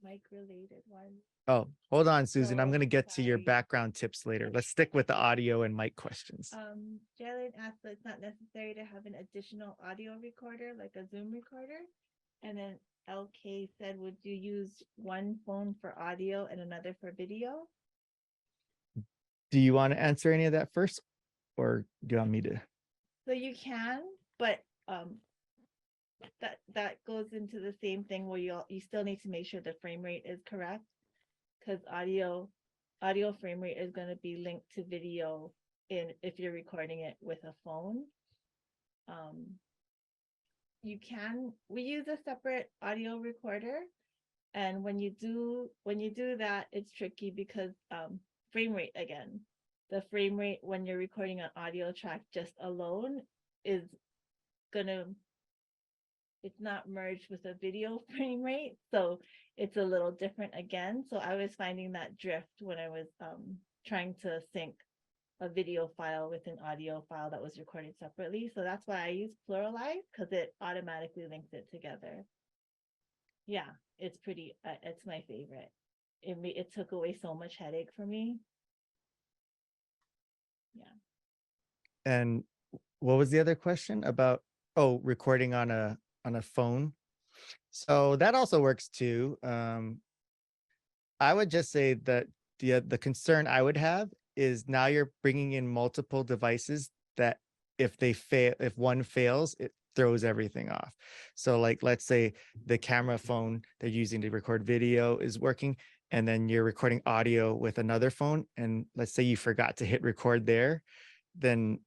mic related ones. oh, hold on, Susan. I'm So going to get to your sorry. background tips later. Let's stick with the audio and mic questions. Jalen asked that it's not necessary to have an additional audio recorder like a Zoom recorder. And then LK said, would you use one phone for audio and another for video? Do you want to answer any of that first, or do you want me to? So you can, but that goes into the same thing where you still need to make sure the frame rate is correct, because audio frame rate is going to be linked to video in if you're recording it with a phone. We use a separate audio recorder, and when you do that, it's tricky because frame rate again. The frame rate when you're recording an audio track just alone is gonna it's not merged with a video frame rate, so it's a little different again. So I was finding that drift when I was trying to sync a video file with an audio file that was recorded separately. So that's why I use Pluralize, because it automatically links it together. Yeah, it's it's my favorite. It took away so much headache for me. Yeah. And what was the other question about? Oh, recording on a phone. So that also works too. I would just say that the concern I would have is now you're bringing in multiple devices that if one fails, it throws everything off. So like, let's say the camera phone they're using to record video is working, and then you're recording audio with another phone, and let's say you forgot to hit record there, then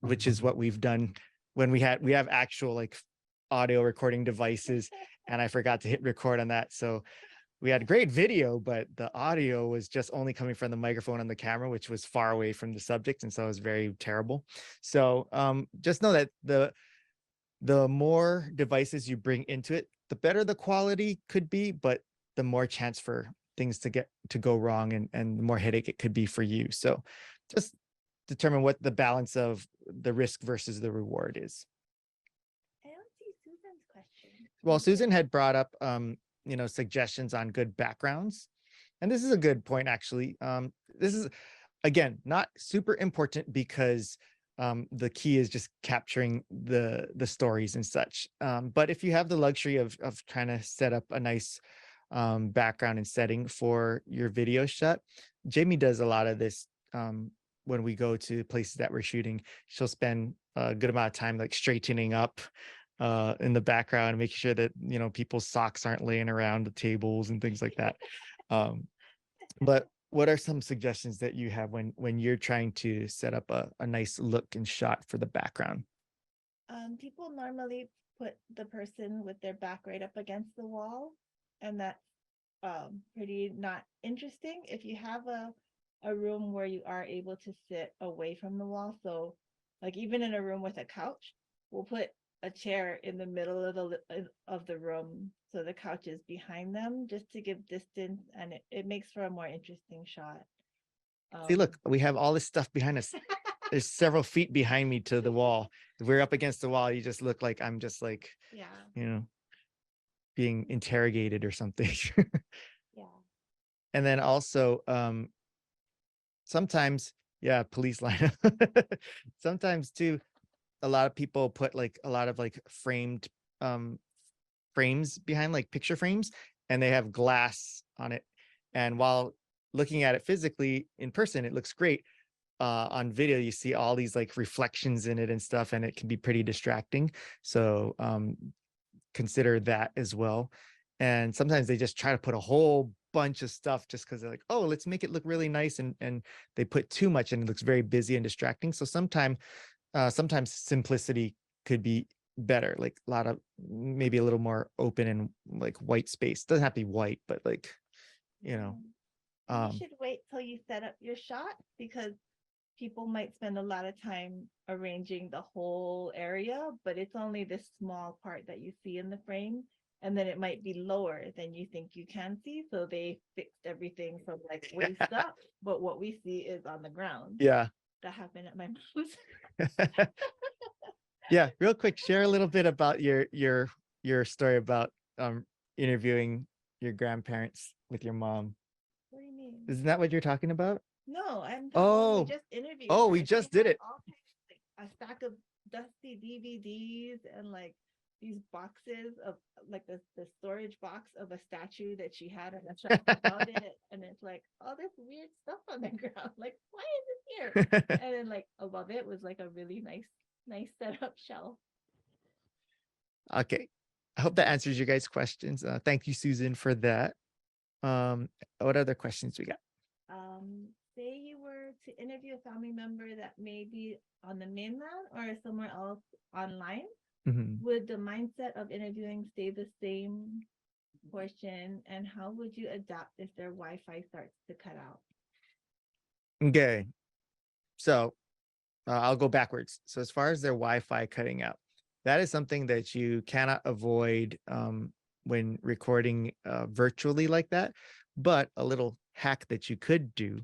which is what we've done when we have actual like audio recording devices, and I forgot to hit record on that. So we had great video, but the audio was just only coming from the microphone on the camera, which was far away from the subject. And so it was very terrible. So just know that the more devices you bring into it, the better the quality could be, but the more chance for things to go wrong, and the more headache it could be for you. So just determine what the balance of the risk versus the reward is. I don't see Susan's question. Well, Susan had brought up suggestions on good backgrounds, and this is a good point actually. This is, again, not super important because the key is just capturing the stories and such. But if you have the luxury of trying to set up a nice background and setting for your video shot, Jamie does a lot of this. When we go to places that we're shooting, she'll spend a good amount of time like straightening up in the background, making sure that people's socks aren't laying around the tables and things like that. But what are some suggestions that you have when you're trying to set up a nice look and shot for the background? People normally put the person with their back right up against the wall, and that's pretty not interesting. If you have a room where you are able to sit away from the wall, so like even in a room with a couch, we'll put a chair in the middle of the room so the couch is behind them just to give distance, and it makes for a more interesting shot. See, look, we have all this stuff behind us. There's several feet behind me to the wall. If we're up against the wall, you just look like I'm just like, yeah, being interrogated or something. yeah. And then also, sometimes, yeah, police line. Sometimes too, a lot of people put like a lot of like framed um frames behind, like picture frames, and they have glass on it. And while looking at it physically in person, it looks great. On video, you see all these like reflections in it and stuff, and it can be pretty distracting. So consider that as well. And sometimes they just try to put a whole bunch of stuff just because they're like, oh, let's make it look really nice, and they put too much and it looks very busy and distracting. So sometimes simplicity could be better, like a lot of maybe a little more open and like white space. Doesn't have to be white, but like, you know, And you should wait till you set up your shot, because people might spend a lot of time arranging the whole area, but it's only this small part that you see in the frame. And then it might be lower than you think you can see. So they fixed everything from like waist up, but what we see is on the ground. yeah. That happened at my mom's. Yeah, real quick, share a little bit about your story about interviewing your grandparents with your mom. What do you mean? Isn't that what you're talking about? No, I'm the one we Oh, just interviewed oh, her. we She just did had it. all kinds of, like, a stack of dusty DVDs and like these boxes of like the storage box of a statue that she had on the shelf above it. And it's like all this weird stuff on the ground. Like, why is it here? And then like above it was like a really nice setup shelf. Okay. I hope that answers your guys' questions. Thank you, Susan, for that. Um, what other questions we got? Say you were to interview a family member that may be on the mainland or somewhere else online, Mhm. would the mindset of interviewing stay the same portion, and how would you adapt if their Wi-Fi starts to cut out? Okay. So I'll go backwards. So as far as their Wi-Fi cutting out, that is something that you cannot avoid when recording virtually like that. But a little hack that you could do,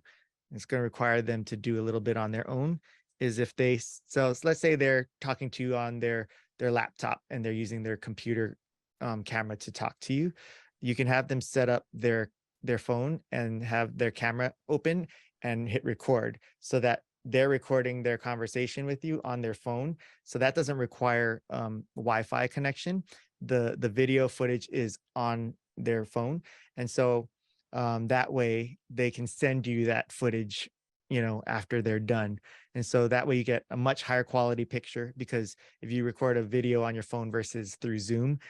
it's going to require them to do a little bit on their own, is if they so let's say they're talking to you on their laptop and they're using their computer camera to talk to you. You can have them set up their phone and have their camera open and hit record so that they're recording their conversation with you on their phone. So that doesn't require Wi-Fi connection. The video footage is on their phone. And so that way they can send you that footage, after they're done. And so that way you get a much higher quality picture, because if you record a video on your phone versus through Zoom,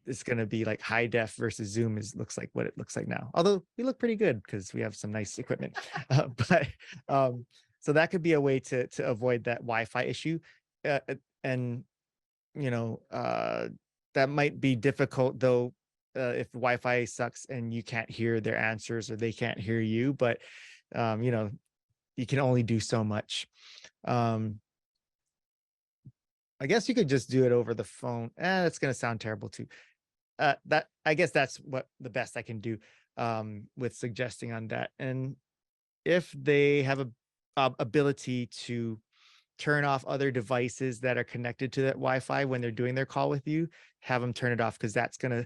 it's going to be like high def versus Zoom looks like what it looks like now. Although we look pretty good because we have some nice equipment. But so that could be a way to avoid that Wi-Fi issue. And you know, uh, that might be difficult though, if Wi-Fi sucks and you can't hear their answers or they can't hear you. But you can only do so much. Um, I guess you could just do it over the phone. That's going to sound terrible too. That I guess that's what the best I can do with suggesting on that. And if they have a ability to turn off other devices that are connected to that Wi-Fi when they're doing their call with you, have them turn it off, because that's gonna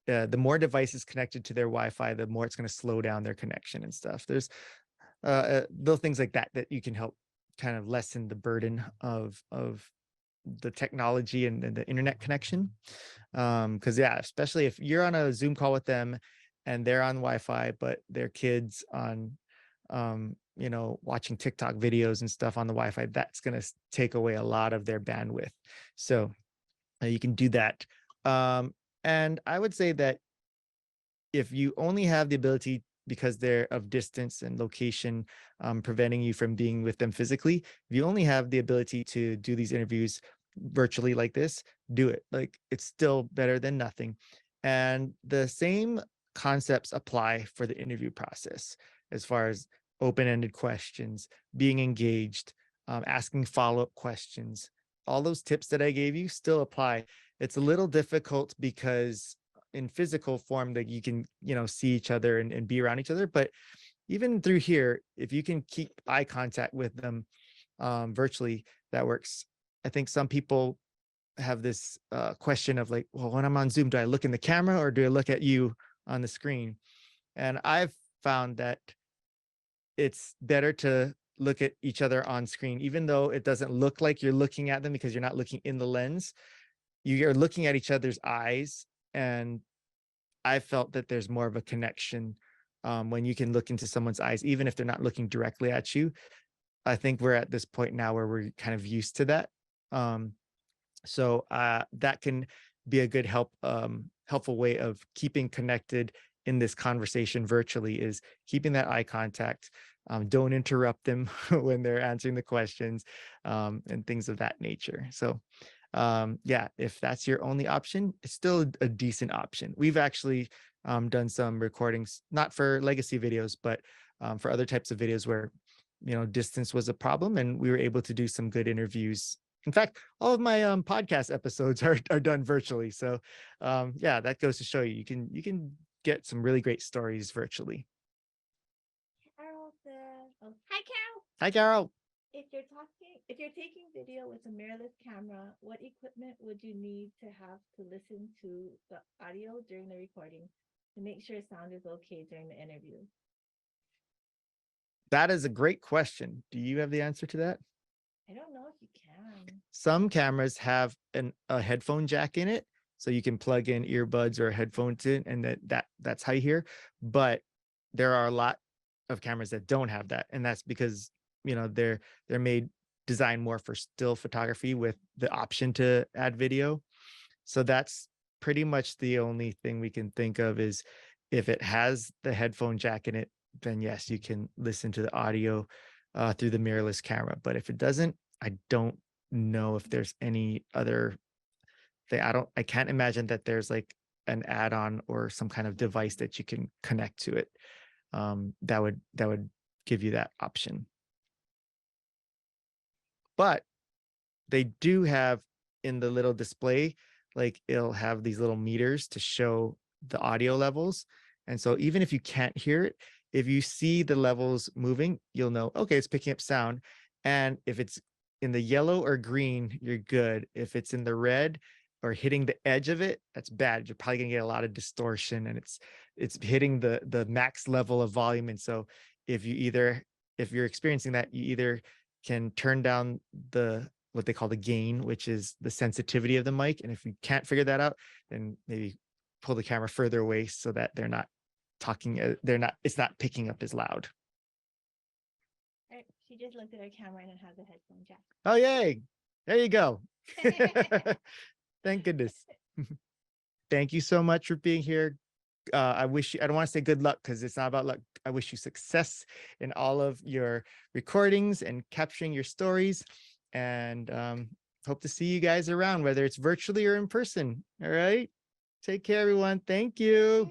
the more devices connected to their Wi-Fi, the more it's going to slow down their connection and stuff. There's little things like that that you can help kind of lessen the burden of the technology and the internet connection. Because yeah, especially if you're on a Zoom call with them and they're on Wi-Fi, but their kids on watching TikTok videos and stuff on the Wi-Fi, that's going to take away a lot of their bandwidth. So you can do that. And I would say that if you only have the ability, because they're of distance and location preventing you from being with them physically, if you only have the ability to do these interviews virtually like this, do it. Like, it's still better than nothing. And the same concepts apply for the interview process, as far as open-ended questions, being engaged, asking follow-up questions, all those tips that I gave you still apply. It's a little difficult because in physical form that you can, see each other and be around each other. But even through here, if you can keep eye contact with them virtually, that works. I think some people have this question of like, well, when I'm on Zoom, do I look in the camera or do I look at you on the screen? And I've found that it's better to look at each other on screen, even though it doesn't look like you're looking at them because you're not looking in the lens. You're looking at each other's eyes. And I felt that there's more of a connection when you can look into someone's eyes, even if they're not looking directly at you. I think we're at this point now where we're kind of used to that. So that can be a good helpful way of keeping connected in this conversation virtually, is keeping that eye contact. Don't interrupt them when they're answering the questions and things of that nature. So yeah, if that's your only option, it's still a decent option. We've actually done some recordings, not for legacy videos, but for other types of videos where distance was a problem, and we were able to do some good interviews. In fact, all of my podcast episodes are done virtually. So yeah, that goes to show you can get some really great stories virtually. Carol said, oh, hi, Carol. Hi, Carol. If you're taking video with a mirrorless camera, what equipment would you need to have to listen to the audio during the recording to make sure sound is okay during the interview? That is a great question. Do you have the answer to that? I don't know if you can. Some cameras have a headphone jack in it, so you can plug in earbuds or headphones in, and that's how you hear. But there are a lot of cameras that don't have that, and that's because they're designed more for still photography with the option to add video. So that's pretty much the only thing we can think of, is if it has the headphone jack in it, then yes, you can listen to the audio through the mirrorless camera. But if it doesn't, I don't know if there's any other thing. I can't imagine that there's like an add-on or some kind of device that you can connect to it that would give you that option. But they do have in the little display, like it'll have these little meters to show the audio levels. And so even if you can't hear it, if you see the levels moving, you'll know, okay, it's picking up sound. And if it's in the yellow or green, you're good. If it's in the red or hitting the edge of it, that's bad. You're probably gonna get a lot of distortion, and it's hitting the max level of volume. And so if you're experiencing that, you either can turn down what they call the gain, which is the sensitivity of the mic. And if you can't figure that out, then maybe pull the camera further away so that they're not talking, it's not picking up as loud. Right. She just looked at her camera and it has a headphone jack. Oh, yay. There you go. Thank goodness. Thank you so much for being here. I don't want to say good luck because it's not about luck. I wish you success in all of your recordings and capturing your stories, and hope to see you guys around, whether it's virtually or in person. All right. Take care, everyone. Thank you.